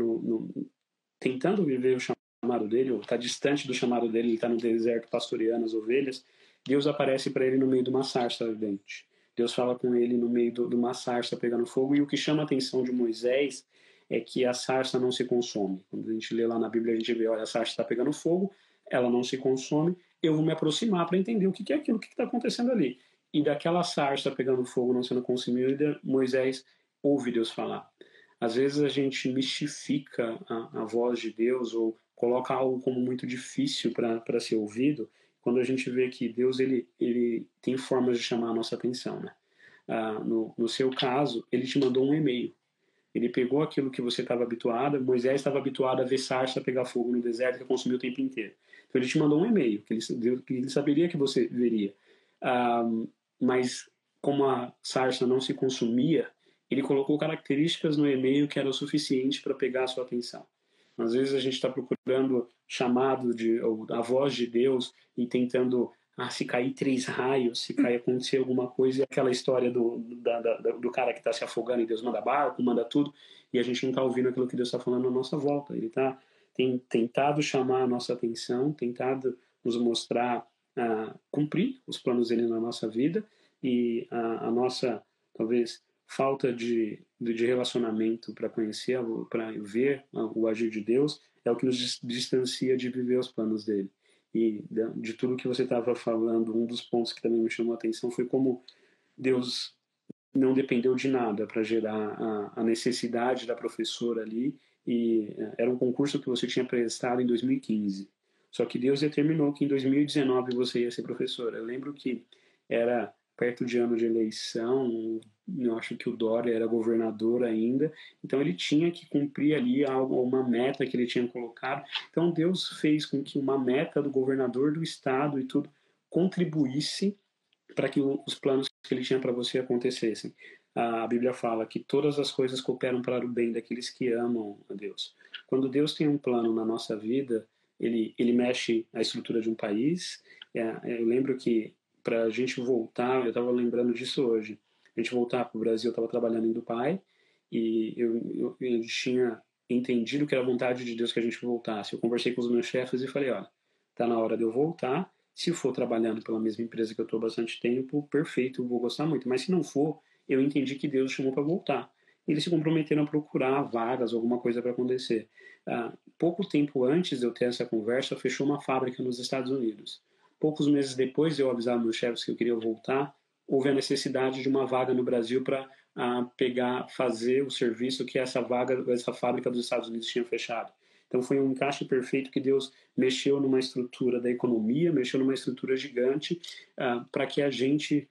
tentando viver o chamado dele, ou está distante do chamado dele, ele está no deserto pastoreando as ovelhas, Deus aparece para ele no meio de uma sarça ardente. Deus fala com ele no meio de uma sarça pegando fogo, e o que chama a atenção de Moisés é que a sarça não se consome. Quando a gente lê lá na Bíblia, a gente vê, olha, a sarça está pegando fogo, ela não se consome, eu vou me aproximar para entender o que é aquilo, o que está acontecendo ali. E daquela sarça pegando fogo, não sendo consumida, Moisés ouve Deus falar. Às vezes a gente mistifica a voz de Deus ou coloca algo como muito difícil para ser ouvido, quando a gente vê que Deus ele tem formas de chamar a nossa atenção, né? No seu caso, ele te mandou um e-mail. Ele pegou aquilo que você estava habituado. Moisés estava habituado a ver sarça pegar fogo no deserto que consumiu o tempo inteiro. Então ele te mandou um e-mail que ele saberia que você veria. Mas como a sarça não se consumia, ele colocou características no e-mail que eram o suficiente para pegar a sua atenção. Às vezes a gente está procurando chamado ou a voz de Deus e tentando se cair 3 raios, se cair, acontecer alguma coisa, e aquela história do cara que está se afogando e Deus manda barco, manda tudo, e a gente não está ouvindo aquilo que Deus está falando à nossa volta. Ele tem tentado chamar a nossa atenção, tentado nos mostrar, cumprir os planos dele na nossa vida, e a nossa, talvez, falta de relacionamento para conhecer, para ver o agir de Deus, é o que nos distancia de viver os planos dele. E de tudo que você estava falando, um dos pontos que também me chamou a atenção foi como Deus não dependeu de nada para gerar a necessidade da professora ali, e era um concurso que você tinha prestado em 2015. Só que Deus determinou que em 2019 você ia ser professora. Eu lembro que era perto de ano de eleição, eu acho que o Dória era governador ainda, então ele tinha que cumprir ali uma meta que ele tinha colocado. Então Deus fez com que uma meta do governador do estado e tudo contribuísse para que os planos que ele tinha para você acontecessem. A Bíblia fala que todas as coisas cooperam para o bem daqueles que amam a Deus. Quando Deus tem um plano na nossa vida, ele mexe a estrutura de um país. Eu lembro que para a gente voltar, eu estava lembrando disso hoje, a gente voltar para o Brasil, eu estava trabalhando em Dubai, e eu tinha entendido que era a vontade de Deus que a gente voltasse. Eu conversei com os meus chefes e falei, olha, está na hora de eu voltar. Se for trabalhando pela mesma empresa que eu estou há bastante tempo, perfeito, eu vou gostar muito. Mas se não for, eu entendi que Deus chamou para voltar. Eles se comprometeram a procurar vagas, alguma coisa para acontecer. Pouco tempo antes de eu ter essa conversa, fechou uma fábrica nos Estados Unidos. Poucos meses depois de eu avisar meus chefes que eu queria voltar, houve a necessidade de uma vaga no Brasil para fazer o serviço que essa fábrica dos Estados Unidos tinha fechado. Então foi um encaixe perfeito que Deus mexeu numa estrutura da economia, mexeu numa estrutura gigante para que a gente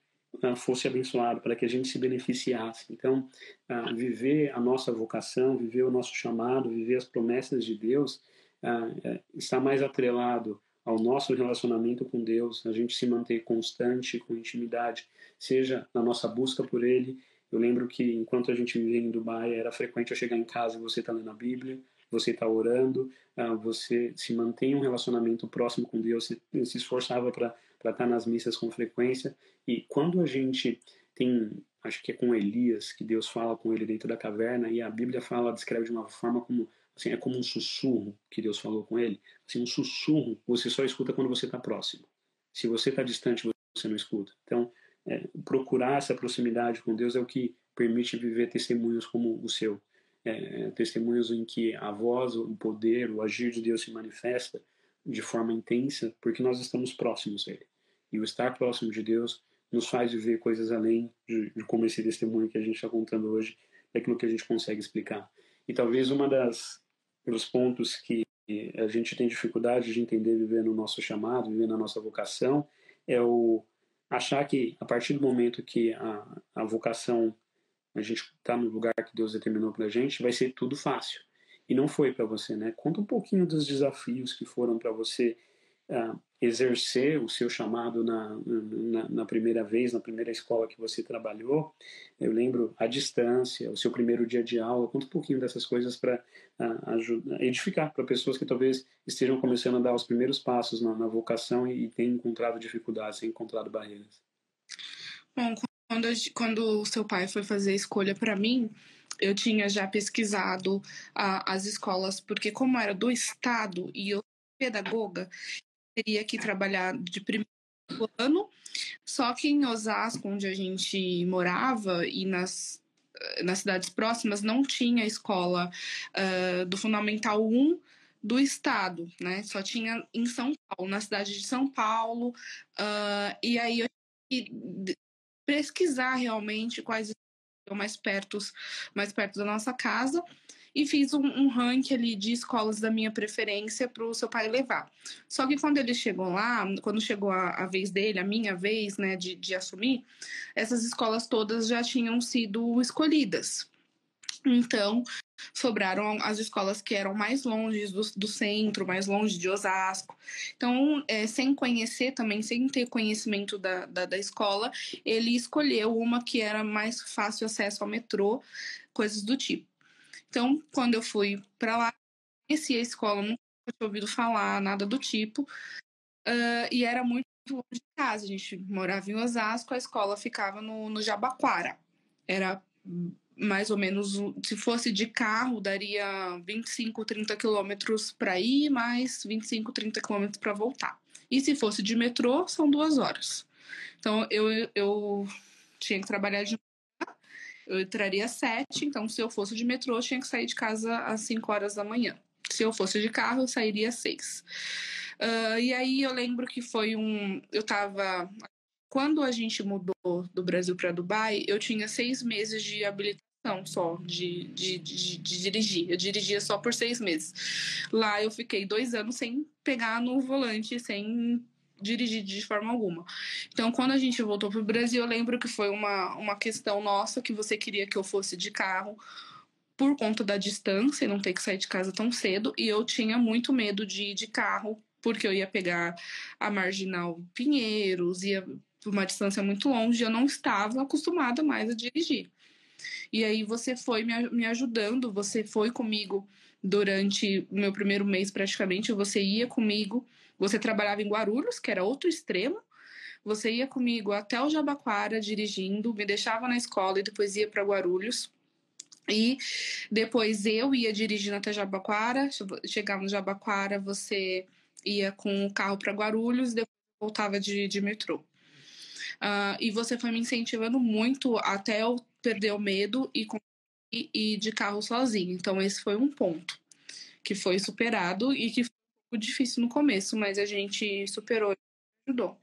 fosse abençoado, para que a gente se beneficiasse. Então, viver a nossa vocação, viver o nosso chamado, viver as promessas de Deus, está mais atrelado ao nosso relacionamento com Deus, a gente se manter constante, com intimidade, seja na nossa busca por Ele. Eu lembro que enquanto a gente vivia em Dubai, era frequente eu chegar em casa e você estar lendo a Bíblia, você está orando, você se mantém um relacionamento próximo com Deus, se esforçava para estar nas missas com frequência. E quando a gente acho que é com Elias, que Deus fala com ele dentro da caverna, e a Bíblia descreve de uma forma como, assim, é como um sussurro que Deus falou com ele. Assim, um sussurro você só escuta quando você está próximo. Se você está distante, você não escuta. Então, procurar essa proximidade com Deus é o que permite viver testemunhos como o seu. Testemunhos em que a voz, o poder, o agir de Deus se manifesta de forma intensa, porque nós estamos próximos dele. E o estar próximo de Deus nos faz viver coisas além de como esse testemunho que a gente está contando hoje é aquilo que a gente consegue explicar. E talvez dos pontos que a gente tem dificuldade de entender viver no nosso chamado, viver na nossa vocação, é o achar que a partir do momento que a vocação, a gente está no lugar que Deus determinou para a gente, vai ser tudo fácil. E não foi para você, né? Conta um pouquinho dos desafios que foram para você exercer o seu chamado na primeira vez, na primeira escola que você trabalhou. Eu lembro a distância, o seu primeiro dia de aula. Conta um pouquinho dessas coisas para edificar para pessoas que talvez estejam começando a dar os primeiros passos na vocação e tenham encontrado dificuldades, tenham encontrado barreiras. Bom, quando o seu pai foi fazer a escolha para mim, eu tinha já pesquisado as escolas, porque como era do estado e eu pedagoga, teria que trabalhar de primeiro ano, só que em Osasco, onde a gente morava, e nas cidades próximas, não tinha escola do Fundamental 1 do estado, né? Só tinha em São Paulo, na cidade de São Paulo, e aí eu tive que pesquisar realmente quais estão mais perto da nossa casa, e fiz um ranking ali de escolas da minha preferência para o seu pai levar. Só que quando ele chegou lá, quando chegou a vez dele, a minha vez, né, de assumir, essas escolas todas já tinham sido escolhidas. Então, sobraram as escolas que eram mais longe do centro, mais longe de Osasco. Então, sem conhecer também, sem ter conhecimento da escola, ele escolheu uma que era mais fácil acesso ao metrô, coisas do tipo. Então, quando eu fui para lá, conheci a escola, nunca tinha ouvido falar, nada do tipo, e era muito longe de casa. A gente morava em Osasco, a escola ficava no Jabaquara. Era mais ou menos, se fosse de carro, daria 25, 30 quilômetros para ir, mais 25, 30 quilômetros para voltar. E se fosse de metrô, são 2 horas. Então, eu tinha que trabalhar de manhã, eu entraria às 7, então se eu fosse de metrô, eu tinha que sair de casa às 5 horas da manhã. Se eu fosse de carro, eu sairia às 6. E aí eu lembro que foi eu tava... Quando a gente mudou do Brasil para Dubai, eu tinha 6 meses de habilitação só de dirigir. Eu dirigia só por 6 meses. Lá eu fiquei 2 anos sem pegar no volante, sem dirigir de forma alguma. Então, quando a gente voltou para o Brasil, eu lembro que foi uma questão nossa, que você queria que eu fosse de carro por conta da distância e não ter que sair de casa tão cedo. E eu tinha muito medo de ir de carro, porque eu ia pegar a Marginal Pinheiros, ia por uma distância muito longe, eu não estava acostumada mais a dirigir. E aí você foi me ajudando, você foi comigo durante o meu primeiro mês praticamente, você ia comigo, você trabalhava em Guarulhos, que era outro extremo, você ia comigo até o Jabaquara dirigindo, me deixava na escola e depois ia para Guarulhos. E depois eu ia dirigindo até Jabaquara, chegava no Jabaquara, você ia com o carro para Guarulhos, depois voltava de metrô. E você foi me incentivando muito até eu perder o medo e ir de carro sozinho. Então esse foi um ponto que foi superado e que foi um pouco difícil no começo, mas a gente superou e ajudou.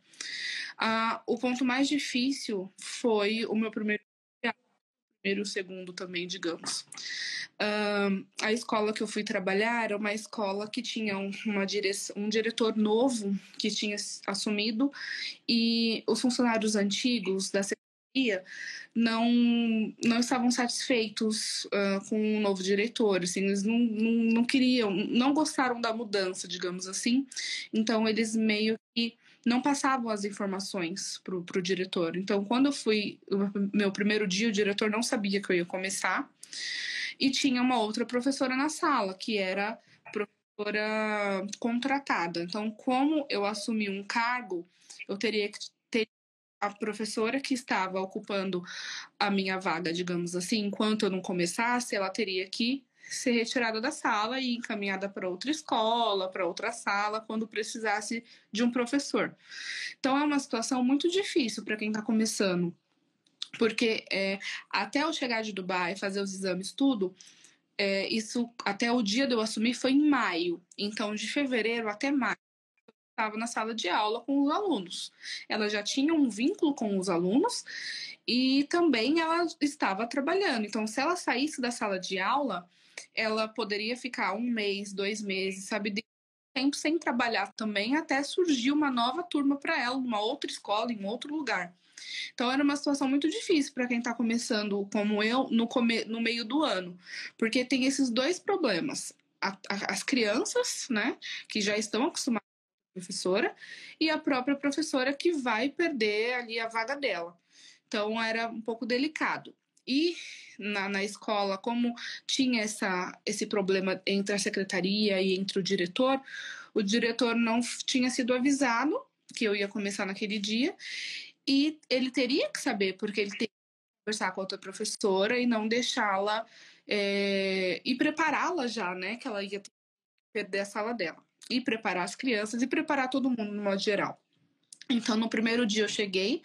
O ponto mais difícil foi o meu primeiro e o segundo também, digamos. A escola que eu fui trabalhar era uma escola que tinha um diretor novo que tinha assumido, e os funcionários antigos da secretaria não estavam satisfeitos com o novo diretor, assim, eles não queriam, não gostaram da mudança, digamos assim, então eles meio que não passavam as informações pro diretor. Então, quando eu fui, meu primeiro dia, o diretor não sabia que eu ia começar, e tinha uma outra professora na sala, que era professora contratada. Então, como eu assumi um cargo, eu teria que ter a professora que estava ocupando a minha vaga, digamos assim, enquanto eu não começasse, ela teria que ser retirada da sala e encaminhada para outra escola, para outra sala, quando precisasse de um professor. Então é uma situação muito difícil para quem está começando, porque até eu chegar de Dubai, fazer os exames, tudo, isso até o dia de eu assumir foi em maio. Então, de fevereiro até maio, estava na sala de aula com os alunos. Ela já tinha um vínculo com os alunos e também ela estava trabalhando. Então, se ela saísse da sala de aula, ela poderia ficar 1 mês, 2 meses, sabe, de tempo sem trabalhar também, até surgir uma nova turma para ela, numa outra escola, em outro lugar. Então era uma situação muito difícil para quem está começando, como eu, no meio do ano, porque tem esses dois problemas. As crianças, né, que já estão acostumadas com a professora, e a própria professora que vai perder ali a vaga dela. Então era um pouco delicado. E na escola, como tinha esse problema entre a secretaria e entre o diretor não tinha sido avisado que eu ia começar naquele dia, e ele teria que saber, porque ele teria que conversar com a outra professora e não deixá-la e prepará-la já, né? Que ela ia perder a sala dela. E preparar as crianças e preparar todo mundo no modo geral. Então, no primeiro dia eu cheguei,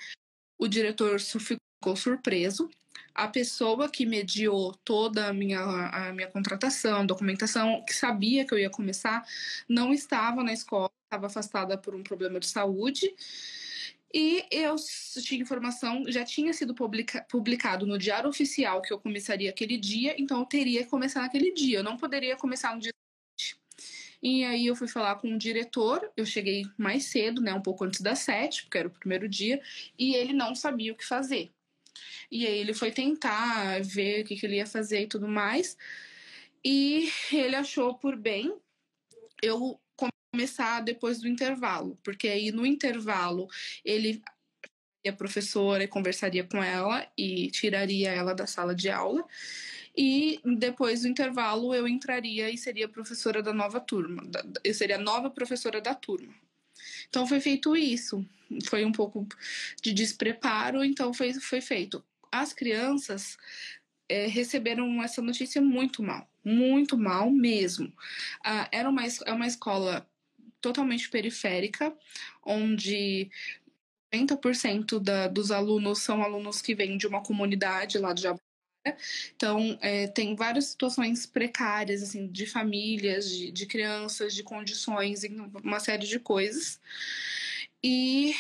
o diretor ficou surpreso. A pessoa que mediou toda a minha contratação, documentação, que sabia que eu ia começar, não estava na escola, estava afastada por um problema de saúde. E eu tinha informação, já tinha sido publicado no Diário Oficial que eu começaria aquele dia, então eu teria que começar naquele dia, eu não poderia começar no dia seguinte. E aí eu fui falar com o diretor, eu cheguei mais cedo, né, um pouco antes das 7, porque era o primeiro dia, e ele não sabia o que fazer. E aí ele foi tentar ver o que ele ia fazer e tudo mais, e ele achou por bem eu começar depois do intervalo, porque aí no intervalo ele a professora e conversaria com ela e tiraria ela da sala de aula. E depois do intervalo eu entraria e seria professora da nova turma. Eu seria a nova professora da turma. Então foi feito isso. Foi um pouco de despreparo, então foi feito. As crianças receberam essa notícia muito mal mesmo. É uma escola totalmente periférica, onde 90% dos alunos são alunos que vêm de uma comunidade lá do Jabaquara. Então, tem várias situações precárias, assim, de famílias, de crianças, de condições, uma série de coisas. E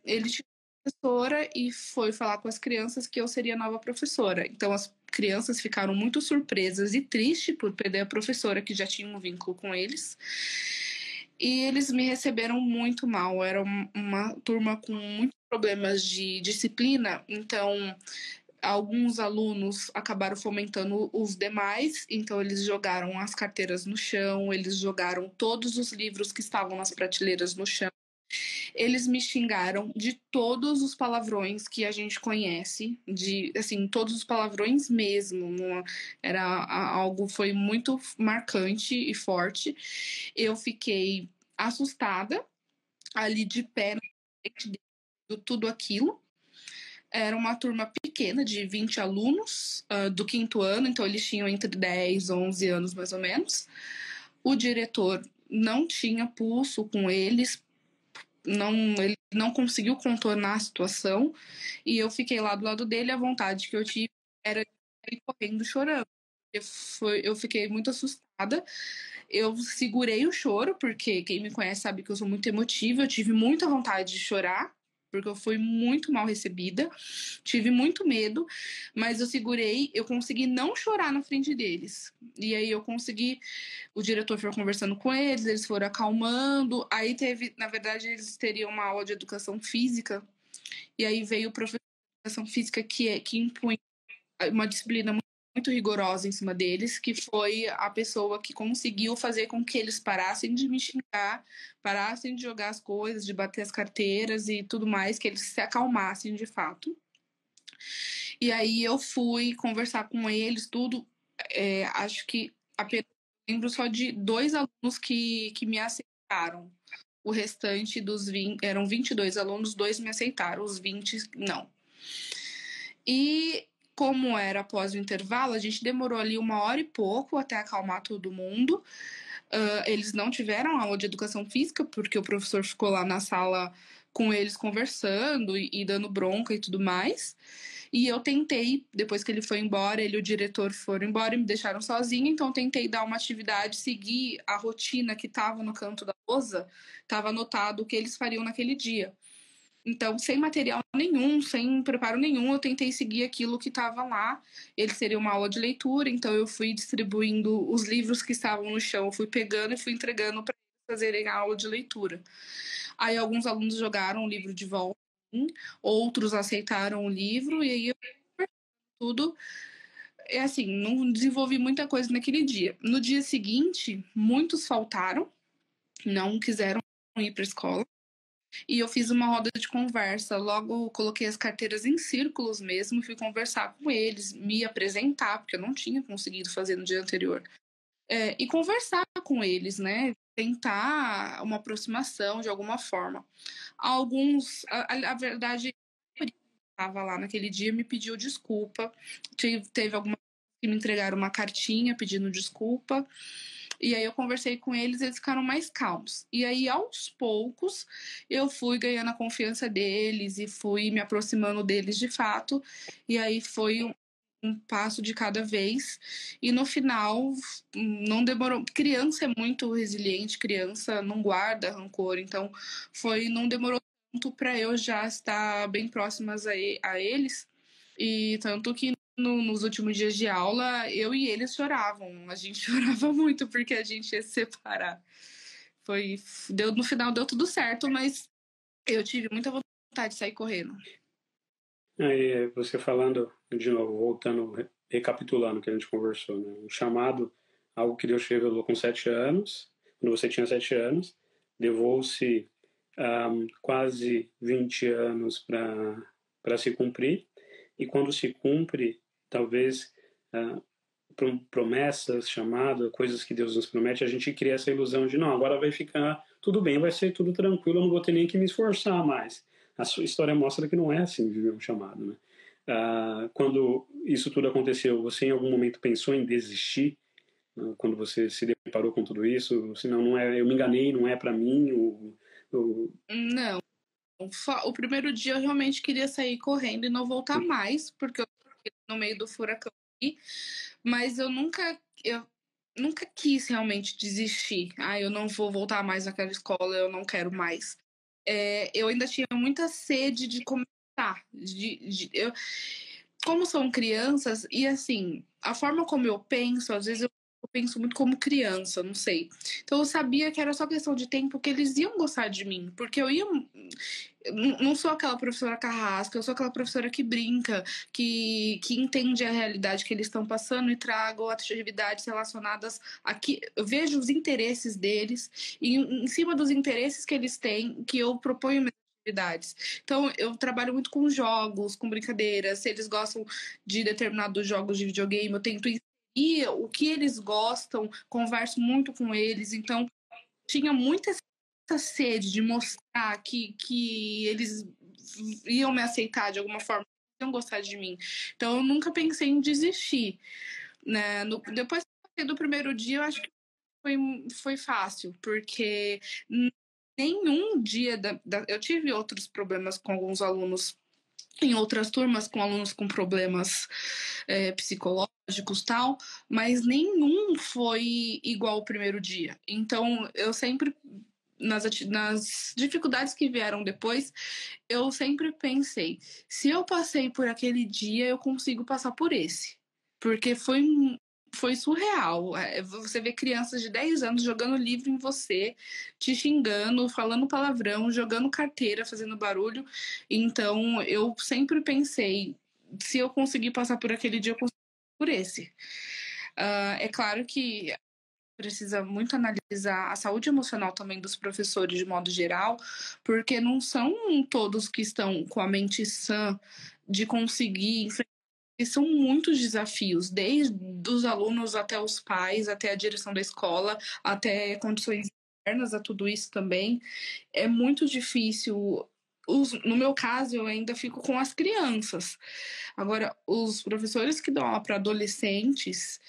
ele tinha uma professora e foi falar com as crianças que eu seria a nova professora. Então, as crianças ficaram muito surpresas e tristes por perder a professora, que já tinha um vínculo com eles. E eles me receberam muito mal. Era uma turma com muitos problemas de disciplina, então alguns alunos acabaram fomentando os demais, então eles jogaram as carteiras no chão, eles jogaram todos os livros que estavam nas prateleiras no chão. Eles me xingaram de todos os palavrões que a gente conhece, de assim, todos os palavrões mesmo. Foi muito marcante e forte. Eu fiquei assustada ali de pé de tudo aquilo. Era uma turma pequena, de 20 alunos, do quinto ano, então eles tinham entre 10 e 11 anos, mais ou menos. O diretor não tinha pulso com eles, ele não conseguiu contornar a situação, e eu fiquei lá do lado dele. A vontade que eu tive era de ir correndo chorando. Eu fiquei muito assustada. Eu segurei o choro, porque quem me conhece sabe que eu sou muito emotiva. Eu tive muita vontade de chorar, porque eu fui muito mal recebida. Tive muito medo, mas eu segurei. Eu consegui não chorar na frente deles. E aí eu consegui. O diretor foi conversando com eles foram acalmando. Aí na verdade, eles teriam uma aula de educação física. E aí veio o professor de educação física que impunha uma disciplina muito rigorosa em cima deles, que foi a pessoa que conseguiu fazer com que eles parassem de me xingar, parassem de jogar as coisas, de bater as carteiras e tudo mais, que eles se acalmassem de fato. E aí eu fui conversar com eles, tudo. Acho que apenas lembro só de 2 alunos que me aceitaram. O restante dos 20, eram 22 alunos, 2 me aceitaram, os 20 não. E como era após o intervalo, a gente demorou ali 1 hora e pouco até acalmar todo mundo. Eles não tiveram aula de educação física, porque o professor ficou lá na sala com eles conversando e dando bronca e tudo mais. E eu tentei, depois que ele foi embora, ele e o diretor foram embora e me deixaram sozinha, então eu tentei dar uma atividade, seguir a rotina que estava no canto da lousa, estava anotado o que eles fariam naquele dia. Então, sem material nenhum, sem preparo nenhum, eu tentei seguir aquilo que estava lá. Ele seria uma aula de leitura, então eu fui distribuindo os livros que estavam no chão, eu fui pegando e fui entregando para eles fazerem a aula de leitura. Aí alguns alunos jogaram o livro de volta, outros aceitaram o livro, e aí eu tudo. É assim, não desenvolvi muita coisa naquele dia. No dia seguinte, muitos faltaram, não quiseram ir para a escola. E eu fiz uma roda de conversa. Logo coloquei as carteiras em círculos mesmo, fui conversar com eles, me apresentar, porque eu não tinha conseguido fazer no dia anterior. E conversar com eles, né? Tentar uma aproximação de alguma forma. Alguns, a verdade, estava lá naquele dia, me pediu desculpa. Teve algumas que me entregaram uma cartinha pedindo desculpa. E aí eu conversei com eles, eles ficaram mais calmos. E aí, aos poucos, eu fui ganhando a confiança deles e fui me aproximando deles de fato. E aí foi um passo de cada vez. E no final, não demorou. Criança é muito resiliente, criança não guarda rancor. Então, não demorou tanto para eu já estar bem próximas a eles. E tanto que nos últimos dias de aula, eu e eles choravam. A gente chorava muito porque a gente ia se separar. No final deu tudo certo, mas eu tive muita vontade de sair correndo. Aí, você falando, de novo, voltando, recapitulando o que a gente conversou, né? Um chamado, algo que Deus te revelou com 7 anos, quando você tinha 7 anos, levou-se quase 20 anos para se cumprir, e quando se cumpre, talvez promessas, chamado, coisas que Deus nos promete, a gente cria essa ilusão de, não, agora vai ficar tudo bem, vai ser tudo tranquilo, eu não vou ter nem que me esforçar mais. A sua história mostra que não é assim viver um chamado, né? Quando isso tudo aconteceu, você em algum momento pensou em desistir? Quando você se deparou com tudo isso? Senão, não é, eu me enganei, não é para mim? Não. O primeiro dia eu realmente queria sair correndo e não voltar mais, porque eu fiquei no meio do furacão. Mas eu nunca quis realmente desistir. Eu não vou voltar mais naquela escola, eu não quero mais. Eu ainda tinha muita sede de começar. Como são crianças, e assim, a forma como eu penso, às vezes eu penso muito como criança, não sei. Então eu sabia que era só questão de tempo que eles iam gostar de mim, porque eu ia. Não sou aquela professora carrasca, eu sou aquela professora que brinca, que entende a realidade que eles estão passando e trago atividades relacionadas aqui. Eu vejo os interesses deles e em cima dos interesses que eles têm, que eu proponho atividades. Então, eu trabalho muito com jogos, com brincadeiras. Se eles gostam de determinados jogos de videogame, eu tento inserir o que eles gostam, converso muito com eles. Então, tinha muita sede de mostrar que eles iam me aceitar de alguma forma, iam gostar de mim. Então, eu nunca pensei em desistir, né? Depois do primeiro dia, eu acho que foi fácil, porque nenhum dia eu tive outros problemas com alguns alunos em outras turmas, com alunos com problemas psicológicos tal, mas nenhum foi igual ao primeiro dia. Então, eu sempre nas dificuldades que vieram depois, eu sempre pensei, se eu passei por aquele dia, eu consigo passar por esse. Porque foi surreal. Você vê crianças de 10 anos jogando livro em você, te xingando, falando palavrão, jogando carteira, fazendo barulho. Então, eu sempre pensei, se eu conseguir passar por aquele dia, eu consigo passar por esse. É claro que precisa muito analisar a saúde emocional também dos professores de modo geral, porque não são todos que estão com a mente sã de conseguir enfrentar. São muitos desafios, desde os alunos até os pais, até a direção da escola, até condições externas a tudo isso também. É muito difícil. No meu caso, eu ainda fico com as crianças. Agora, os professores que dão aula para adolescentes,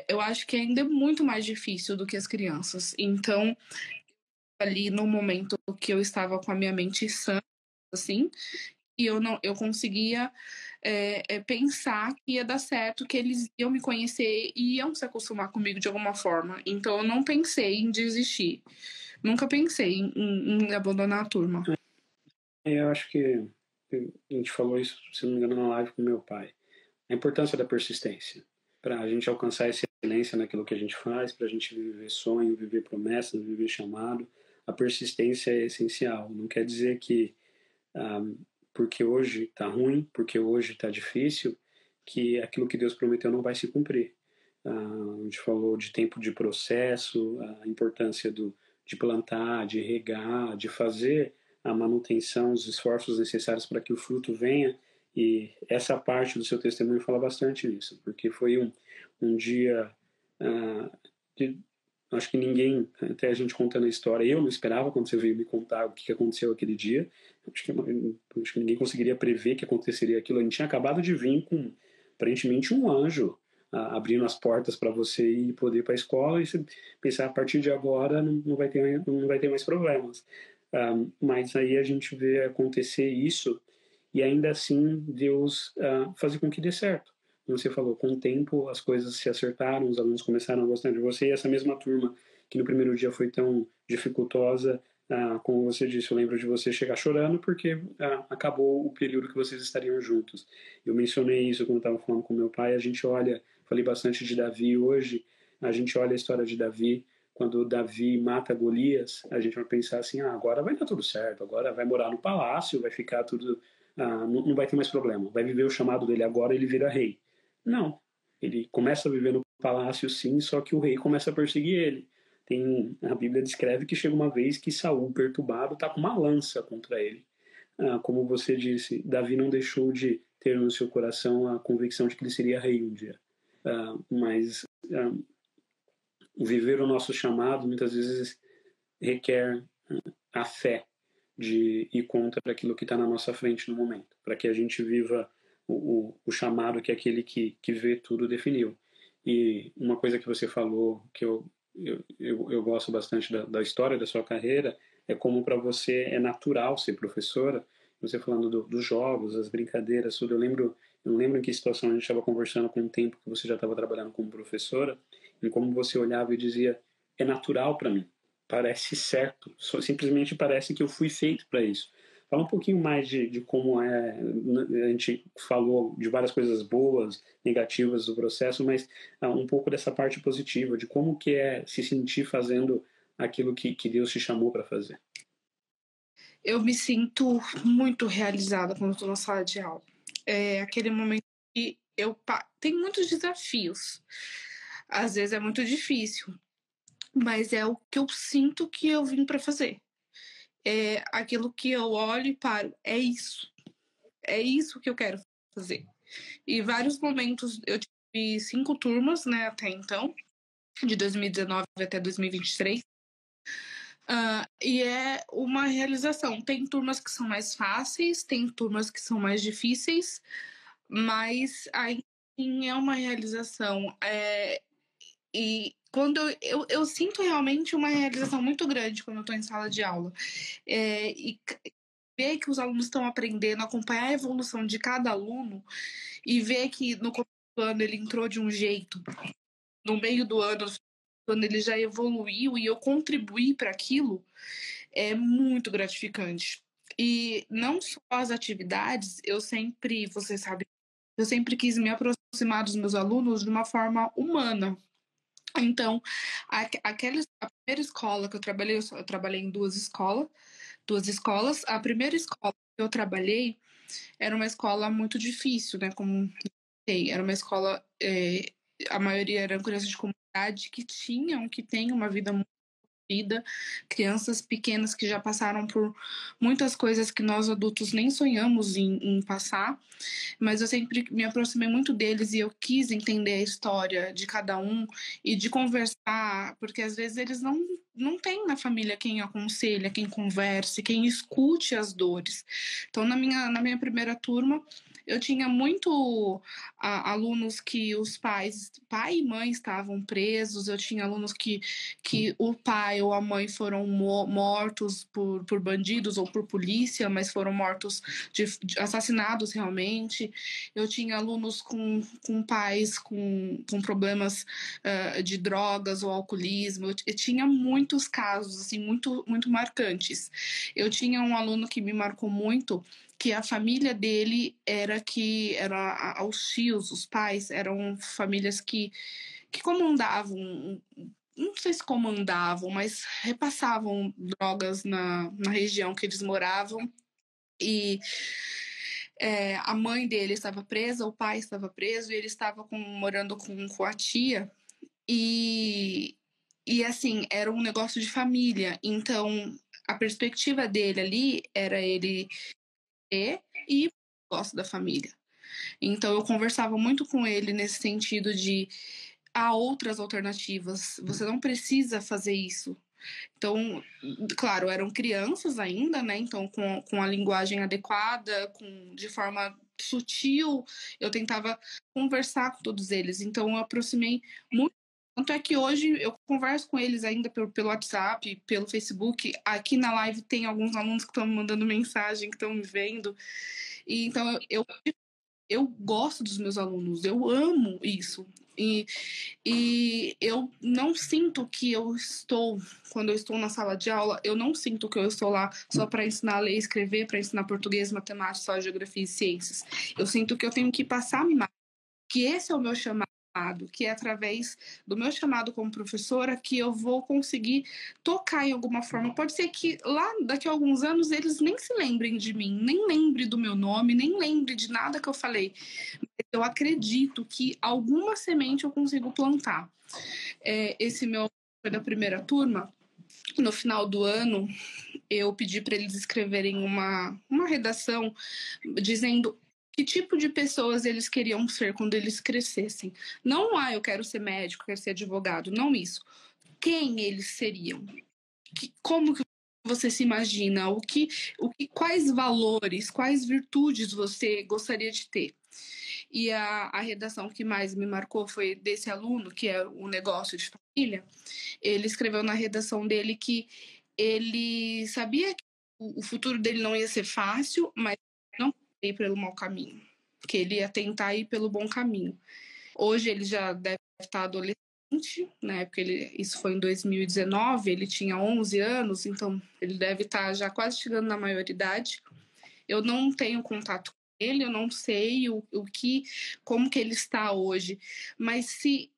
eu acho que ainda é muito mais difícil do que as crianças. Então, ali no momento que eu estava com a minha mente sã, assim, e eu conseguia pensar que ia dar certo, que eles iam me conhecer e iam se acostumar comigo de alguma forma. Então eu não pensei em desistir. Nunca pensei em abandonar a turma. Eu acho que a gente falou isso, se não me engano, na live com meu pai. A importância da persistência para a gente alcançar a excelência naquilo que a gente faz, para a gente viver sonho, viver promessas, viver chamado. A persistência é essencial. Não quer dizer que porque hoje está ruim, porque hoje está difícil, que aquilo que Deus prometeu não vai se cumprir. A gente falou de tempo de processo, a importância de plantar, de regar, de fazer a manutenção, os esforços necessários para que o fruto venha. E essa parte do seu testemunho fala bastante nisso, porque foi um dia de, acho que ninguém, até a gente contando a história, eu não esperava quando você veio me contar o que aconteceu aquele dia. Acho que ninguém conseguiria prever que aconteceria aquilo. A gente tinha acabado de vir com aparentemente um anjo abrindo as portas para você ir poder ir para a escola e você pensar a partir de agora não vai ter mais problemas. Mas aí a gente vê acontecer isso e ainda assim Deus fazer com que dê certo. Como você falou, com o tempo as coisas se acertaram, os alunos começaram a gostar de você e essa mesma turma que no primeiro dia foi tão dificultosa, como você disse, eu lembro de você chegar chorando porque acabou o período que vocês estariam juntos. Eu mencionei isso quando eu estava falando com meu pai. A gente olha, falei bastante de Davi hoje, a gente olha a história de Davi. Quando Davi mata Golias, a gente vai pensar assim: agora vai dar tudo certo, agora vai morar no palácio, vai ficar tudo. Não vai ter mais problema, vai viver o chamado dele agora, ele vira rei. Não, ele começa a viver no palácio, sim, só que o rei começa a perseguir ele. A Bíblia descreve que chega uma vez que Saul, perturbado, está com uma lança contra ele. Como você disse, Davi não deixou de ter no seu coração a convicção de que ele seria rei um dia. Mas viver o nosso chamado muitas vezes requer a fé de ir contra aquilo que está na nossa frente no momento, para que a gente viva o chamado que aquele que vê tudo definiu. E uma coisa que você falou que eu gosto bastante da história da sua carreira é como para você é natural ser professora. Você falando dos jogos, as brincadeiras, tudo. Eu não lembro em que situação a gente estava conversando com o tempo que você já estava trabalhando como professora e como você olhava e dizia: é natural para mim, parece certo, simplesmente parece que eu fui feito para isso. Fala um pouquinho mais de como é. A gente falou de várias coisas boas, negativas do processo, mas um pouco dessa parte positiva, de como que é se sentir fazendo aquilo que Deus te chamou para fazer. Eu me sinto muito realizada quando estou na sala de aula. É aquele momento que tem muitos desafios. Às vezes é muito difícil, mas é o que eu sinto que eu vim para fazer. É aquilo que eu olho e paro. É isso que eu quero fazer. E vários momentos, eu tive 5 turmas, né, até então, de 2019 até 2023. E é uma realização. Tem turmas que são mais fáceis, tem turmas que são mais difíceis, mas ainda assim é uma realização. E quando eu sinto realmente uma realização muito grande quando eu estou em sala de aula. E ver que os alunos estão aprendendo, acompanhar a evolução de cada aluno e ver que no começo do ano ele entrou de um jeito, no meio do ano, quando ele já evoluiu e eu contribuí para aquilo, é muito gratificante. E não só as atividades, você sabe, eu sempre quis me aproximar dos meus alunos de uma forma humana. Então, a primeira escola que eu trabalhei em duas escolas. A primeira escola que eu trabalhei era uma escola muito difícil, né? Como sei, era uma escola, a maioria eram crianças de comunidade que tem uma vida muito vida, crianças pequenas que já passaram por muitas coisas que nós adultos nem sonhamos em passar, mas eu sempre me aproximei muito deles e eu quis entender a história de cada um e de conversar, porque às vezes eles não têm na família quem aconselha, quem converse, quem escute as dores. Então, na minha primeira turma, eu tinha muito alunos que os pai e mãe estavam presos, eu tinha alunos que o pai ou a mãe foram mortos por bandidos ou por polícia, mas foram mortos, assassinados realmente. Eu tinha alunos com pais com problemas de drogas ou alcoolismo. Eu tinha muitos casos assim, muito, muito marcantes. Eu tinha um aluno que me marcou muito, que a família dele era os tios, os pais, eram famílias que comandavam, não sei se comandavam, mas repassavam drogas na região que eles moravam. E a mãe dele estava presa, o pai estava preso, e ele estava morando com a tia. E assim, era um negócio de família. Então, a perspectiva dele ali era ele e gosto da família. Então eu conversava muito com ele nesse sentido de há outras alternativas, você não precisa fazer isso. Então, claro, eram crianças ainda, né? Então, com a linguagem adequada, de forma sutil, eu tentava conversar com todos eles. Então, eu aproximei muito. Tanto é que hoje eu converso com eles ainda pelo WhatsApp, pelo Facebook. Aqui na live tem alguns alunos que estão me mandando mensagem, que estão me vendo. E então eu gosto dos meus alunos, eu amo isso. E eu não sinto que quando eu estou na sala de aula, eu não sinto que eu estou lá só para ensinar a ler e escrever, para ensinar português, matemática, só geografia e ciências. Eu sinto que eu tenho que passar mais, que esse é o meu chamado, que é através do meu chamado como professora que eu vou conseguir tocar em alguma forma. Pode ser que lá, daqui a alguns anos, eles nem se lembrem de mim, nem lembrem do meu nome, nem lembrem de nada que eu falei. Eu acredito que alguma semente eu consigo plantar. Esse meu foi da primeira turma. No final do ano, eu pedi para eles escreverem uma redação dizendo que tipo de pessoas eles queriam ser quando eles crescessem. Não, eu quero ser médico, quero ser advogado, não isso. Quem eles seriam? Como que você se imagina? Quais valores, quais virtudes você gostaria de ter? E a redação que mais me marcou foi desse aluno, que é o negócio de família. Ele escreveu na redação dele que ele sabia que o futuro dele não ia ser fácil, mas não ia ir pelo mau caminho, que ele ia tentar ir pelo bom caminho. Hoje ele já deve estar adolescente, né? Porque isso foi em 2019, ele tinha 11 anos, então ele deve estar já quase chegando na maioridade. Eu não tenho contato com ele, eu não sei como que ele está hoje, mas se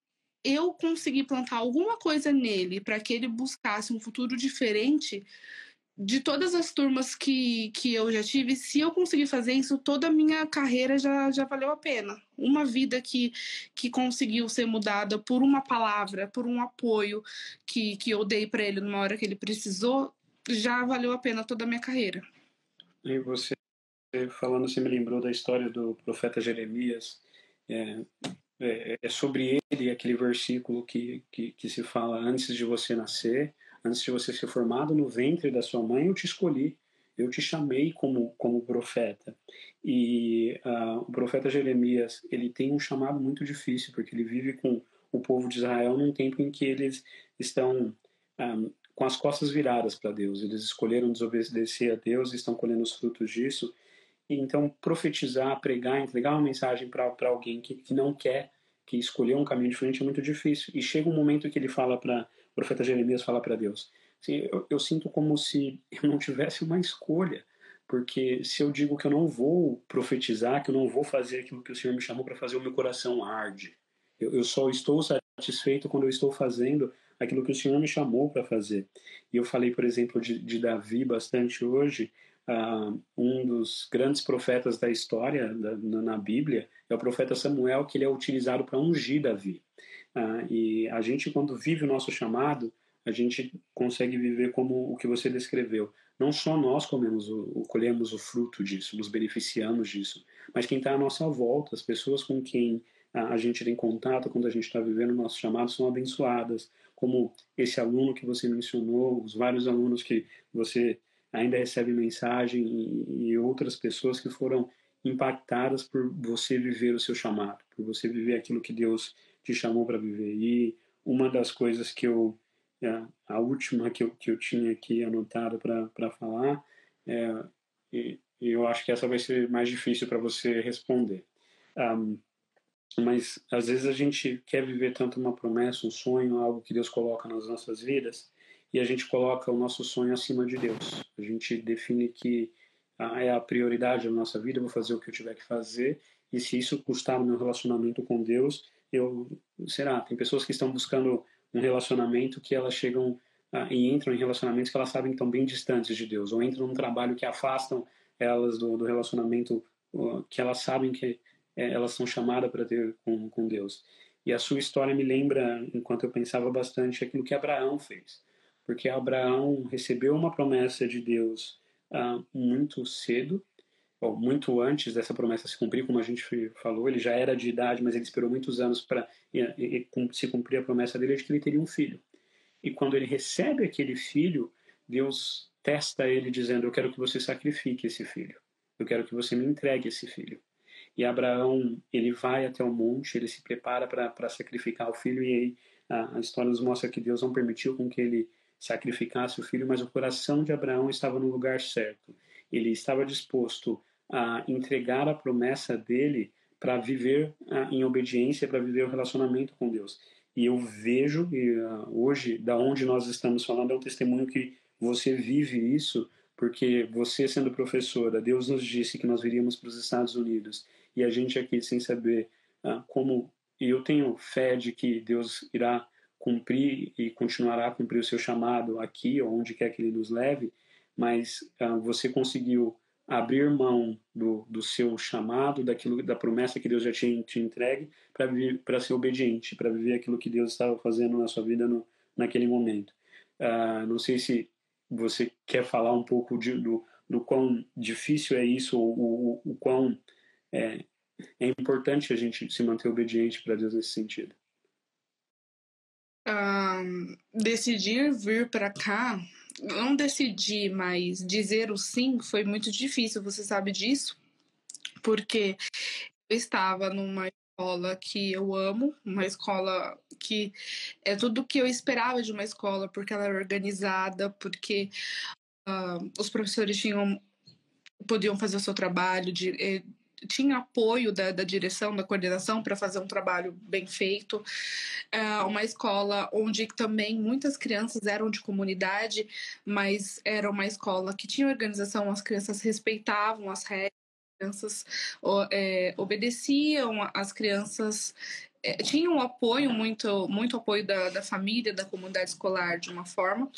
eu conseguir plantar alguma coisa nele para que ele buscasse um futuro diferente de todas as turmas que eu já tive, se eu conseguir fazer isso, toda a minha carreira já valeu a pena. Uma vida que conseguiu ser mudada por uma palavra, por um apoio que eu dei para ele numa hora que ele precisou, já valeu a pena toda a minha carreira. E você falando, você me lembrou da história do profeta Jeremias. É sobre ele aquele versículo que se fala: antes de você nascer, antes de você ser formado no ventre da sua mãe, eu te escolhi, eu te chamei como profeta. E o profeta Jeremias, ele tem um chamado muito difícil, porque ele vive com o povo de Israel num tempo em que eles estão com as costas viradas para Deus. Eles escolheram desobedecer a Deus e estão colhendo os frutos disso. E então, profetizar, pregar, entregar uma mensagem para alguém que não quer, que escolheu um caminho diferente, é muito difícil. E chega um momento que ele fala o profeta Jeremias fala para Deus, assim, eu sinto como se eu não tivesse uma escolha, porque se eu digo que eu não vou profetizar, que eu não vou fazer aquilo que o Senhor me chamou para fazer, o meu coração arde. Eu só estou satisfeito quando eu estou fazendo aquilo que o Senhor me chamou para fazer. E eu falei, por exemplo, de Davi bastante hoje. Um dos grandes profetas da história na Bíblia é o profeta Samuel, que ele é utilizado para ungir Davi. E a gente, quando vive o nosso chamado, a gente consegue viver como o que você descreveu. Não só nós colhemos o fruto disso, nos beneficiamos disso, mas quem está à nossa volta, as pessoas com quem a gente tem contato quando a gente está vivendo o nosso chamado são abençoadas, como esse aluno que você mencionou, os vários alunos que você ainda recebe mensagem e outras pessoas que foram impactadas por você viver o seu chamado, por você viver aquilo que Deus te chamou para viver. E uma das coisas que a última que eu tinha aqui anotado para falar, e eu acho que essa vai ser mais difícil para você responder. Mas às vezes a gente quer viver tanto uma promessa, um sonho, algo que Deus coloca nas nossas vidas, e a gente coloca o nosso sonho acima de Deus. A gente define que é a prioridade da nossa vida, eu vou fazer o que eu tiver que fazer, e se isso custar o meu relacionamento com Deus, tem pessoas que estão buscando um relacionamento que elas chegam e entram em relacionamentos que elas sabem que estão bem distantes de Deus, ou entram num trabalho que afastam elas do relacionamento que elas sabem que elas são chamadas para ter com Deus. E a sua história me lembra, enquanto eu pensava bastante, aquilo que Abraão fez. Porque Abraão recebeu uma promessa de Deus muito cedo, ou muito antes dessa promessa se cumprir, como a gente falou. Ele já era de idade, mas ele esperou muitos anos para se cumprir a promessa dele de que ele teria um filho. E quando ele recebe aquele filho, Deus testa ele dizendo: eu quero que você sacrifique esse filho. Eu quero que você me entregue esse filho. E Abraão, ele vai até o monte, ele se prepara para sacrificar o filho, e aí a história nos mostra que Deus não permitiu com que ele sacrificasse o filho, mas o coração de Abraão estava no lugar certo. Ele estava disposto a entregar a promessa dele para viver em obediência, para viver o relacionamento com Deus. E eu vejo, hoje, da onde nós estamos falando, é um testemunho que você vive isso, porque você, sendo professora, Deus nos disse que nós viríamos para os Estados Unidos, e a gente aqui sem saber como. E eu tenho fé de que Deus irá cumprir e continuará a cumprir o seu chamado aqui, ou onde quer que ele nos leve, mas você conseguiu abrir mão do seu chamado, da promessa que Deus já tinha te entregue, para ser obediente, para viver aquilo que Deus estava fazendo na sua vida naquele momento. Não sei se você quer falar um pouco do quão difícil é isso, ou o quão é importante a gente se manter obediente para Deus nesse sentido. Decidir vir para cá, não decidir, mas dizer o sim foi muito difícil, você sabe disso? Porque eu estava numa escola que eu amo, uma escola que é tudo que eu esperava de uma escola, porque ela era organizada, porque os professores podiam fazer o seu trabalho, tinha apoio da direção, da coordenação para fazer um trabalho bem feito. Uma escola onde também muitas crianças eram de comunidade, mas era uma escola que tinha organização, as crianças respeitavam as regras, as crianças obedeciam, as crianças tinham apoio, muito apoio da família, da comunidade escolar de uma forma,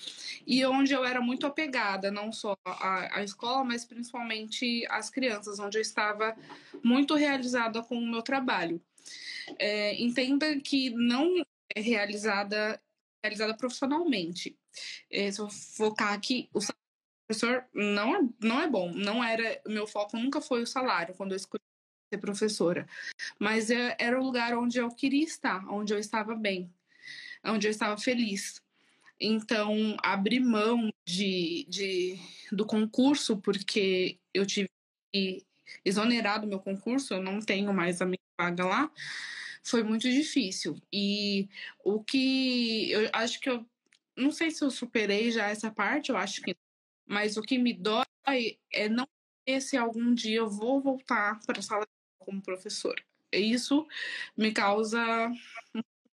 e onde eu era muito apegada, não só à escola, mas principalmente às crianças, onde eu estava muito realizada com o meu trabalho. Entenda que não é realizada profissionalmente. Se eu focar aqui, o salário do professor não é bom. Não era, meu foco nunca foi o salário quando eu escolhi ser professora, mas era o lugar onde eu queria estar, onde eu estava bem, onde eu estava feliz. Então, abrir mão do concurso, porque eu tive que exonerar do meu concurso, eu não tenho mais a minha vaga lá, foi muito difícil. E o que eu acho que eu não sei se eu superei já essa parte, eu acho que não, mas o que me dói é não ver se algum dia eu vou voltar para a sala como professora. Isso me causa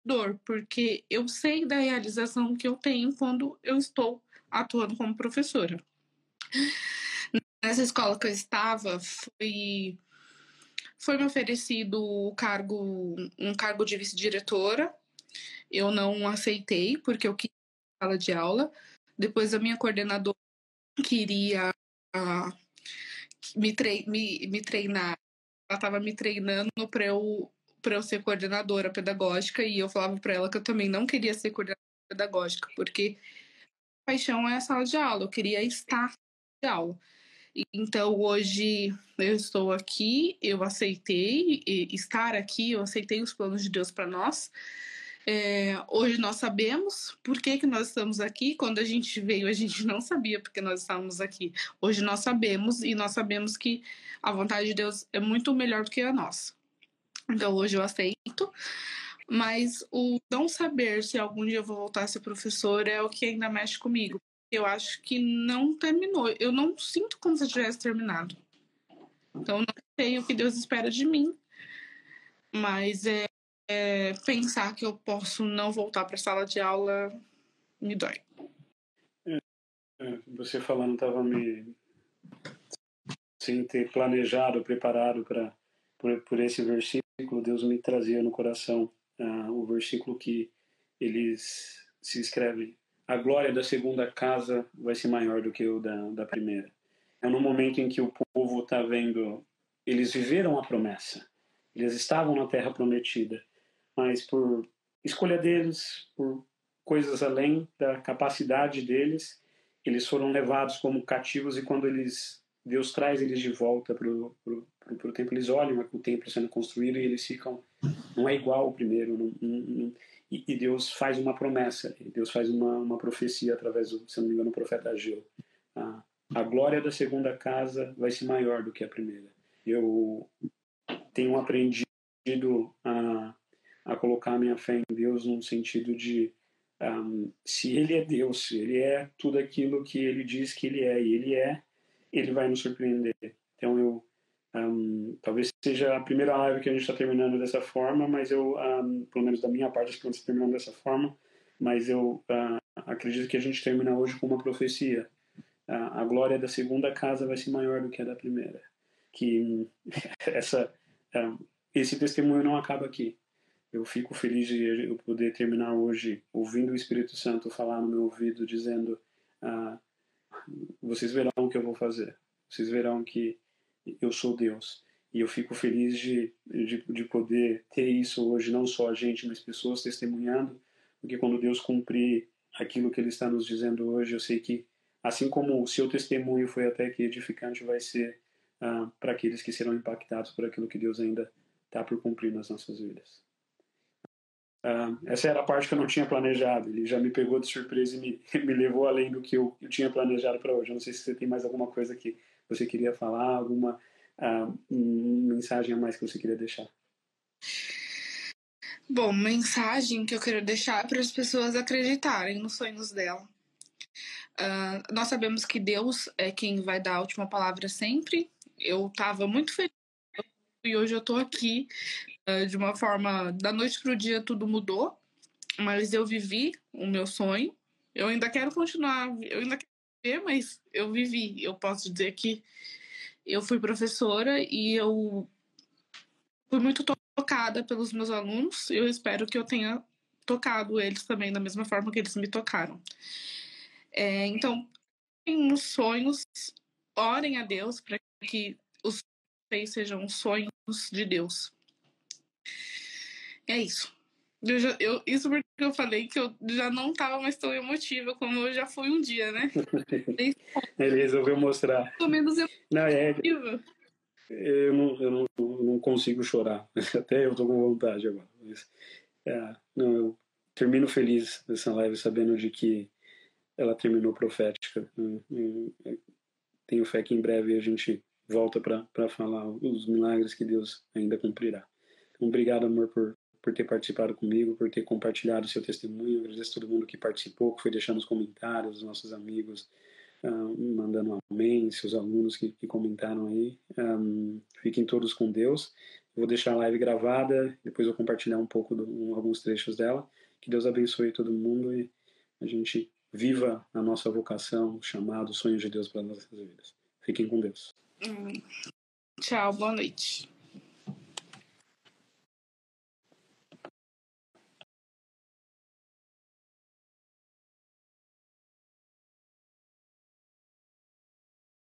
dor, porque eu sei da realização que eu tenho quando eu estou atuando como professora. Nessa escola que eu estava, foi me oferecido um cargo de vice-diretora. Eu não aceitei, porque eu queria sala de aula. Depois a minha coordenadora queria me treinar. Ela estava me treinando para eu ser coordenadora pedagógica, e eu falava para ela que eu também não queria ser coordenadora pedagógica, porque a paixão é a sala de aula, eu queria estar na sala de aula. Então, hoje eu estou aqui, eu aceitei estar aqui, eu aceitei os planos de Deus para nós. Hoje nós sabemos por que nós estamos aqui. Quando a gente veio, a gente não sabia porque nós estávamos aqui. Hoje nós sabemos, e nós sabemos que a vontade de Deus é muito melhor do que a nossa. Então, hoje eu aceito. Mas o não saber se algum dia eu vou voltar a ser professora é o que ainda mexe comigo. Eu acho que não terminou. Eu não sinto como se tivesse terminado. Então, eu não sei o que Deus espera de mim. Mas pensar que eu posso não voltar para a sala de aula me dói. Você falando, estava sem ter planejado, preparado por esse versículo, Deus me trazia no coração o versículo que eles se escrevem: a glória da segunda casa vai ser maior do que o da primeira. É no momento em que o povo está vendo, eles viveram a promessa, eles estavam na terra prometida, mas por escolha deles, por coisas além da capacidade deles, eles foram levados como cativos, e quando Deus traz eles de volta para o templo, eles olham o templo sendo construído e eles ficam, não é igual ao primeiro, e Deus faz uma promessa, Deus faz uma profecia através do, se não me engano, o profeta Ageu. A glória da segunda casa vai ser maior do que a primeira. Eu tenho aprendido a colocar a minha fé em Deus num sentido de se Ele é Deus, se Ele é tudo aquilo que Ele diz que Ele é, e Ele vai nos surpreender. Então talvez seja a primeira live que a gente está terminando dessa forma, mas pelo menos da minha parte, acho que está terminando dessa forma, mas eu acredito que a gente termina hoje com uma profecia. A glória da segunda casa vai ser maior do que a da primeira. Que esse testemunho não acaba aqui. Eu fico feliz de eu poder terminar hoje ouvindo o Espírito Santo falar no meu ouvido, dizendo: vocês verão o que eu vou fazer. Vocês verão que eu sou Deus. E eu fico feliz de poder ter isso hoje, não só a gente, mas pessoas testemunhando, porque quando Deus cumprir aquilo que Ele está nos dizendo hoje, eu sei que, assim como o seu testemunho foi até que edificante, vai ser para aqueles que serão impactados por aquilo que Deus ainda está por cumprir nas nossas vidas. Essa era a parte que eu não tinha planejado. Ele já me pegou de surpresa e me levou além do que eu tinha planejado para hoje. Eu não sei se você tem mais alguma coisa que você queria falar, alguma mensagem a mais que você queria deixar. Bom, mensagem que eu quero deixar é para as pessoas acreditarem nos sonhos dela. Nós sabemos que Deus é quem vai dar a última palavra sempre. Eu estava muito feliz e hoje eu estou aqui de uma forma, da noite para o dia tudo mudou, mas eu vivi o meu sonho. Eu ainda quero continuar, eu ainda quero viver, mas eu vivi. Eu posso dizer que eu fui professora e eu fui muito tocada pelos meus alunos. Eu espero que eu tenha tocado eles também da mesma forma que eles me tocaram. Então, nos sonhos, orem a Deus para que os sonhos sejam sonhos de Deus. É isso. Isso porque eu falei que eu já não estava mais tão emotiva como eu já fui um dia, né? Ele resolveu mostrar. Pelo menos emotiva. Eu não consigo chorar. Até eu estou com vontade agora. Mas, eu termino feliz dessa live sabendo de que ela terminou profética. Tenho fé que em breve a gente volta para falar os milagres que Deus ainda cumprirá. Então, obrigado, amor, por ter participado comigo, por ter compartilhado o seu testemunho. Agradeço a todo mundo que participou, que foi deixando os comentários, os nossos amigos mandando amém, seus alunos que comentaram aí. Fiquem todos com Deus. Eu vou deixar a live gravada, depois eu vou compartilhar um pouco, alguns trechos dela. Que Deus abençoe todo mundo e a gente viva a nossa vocação, o chamado, o sonho de Deus para as nossas vidas. Fiquem com Deus. Tchau, boa noite.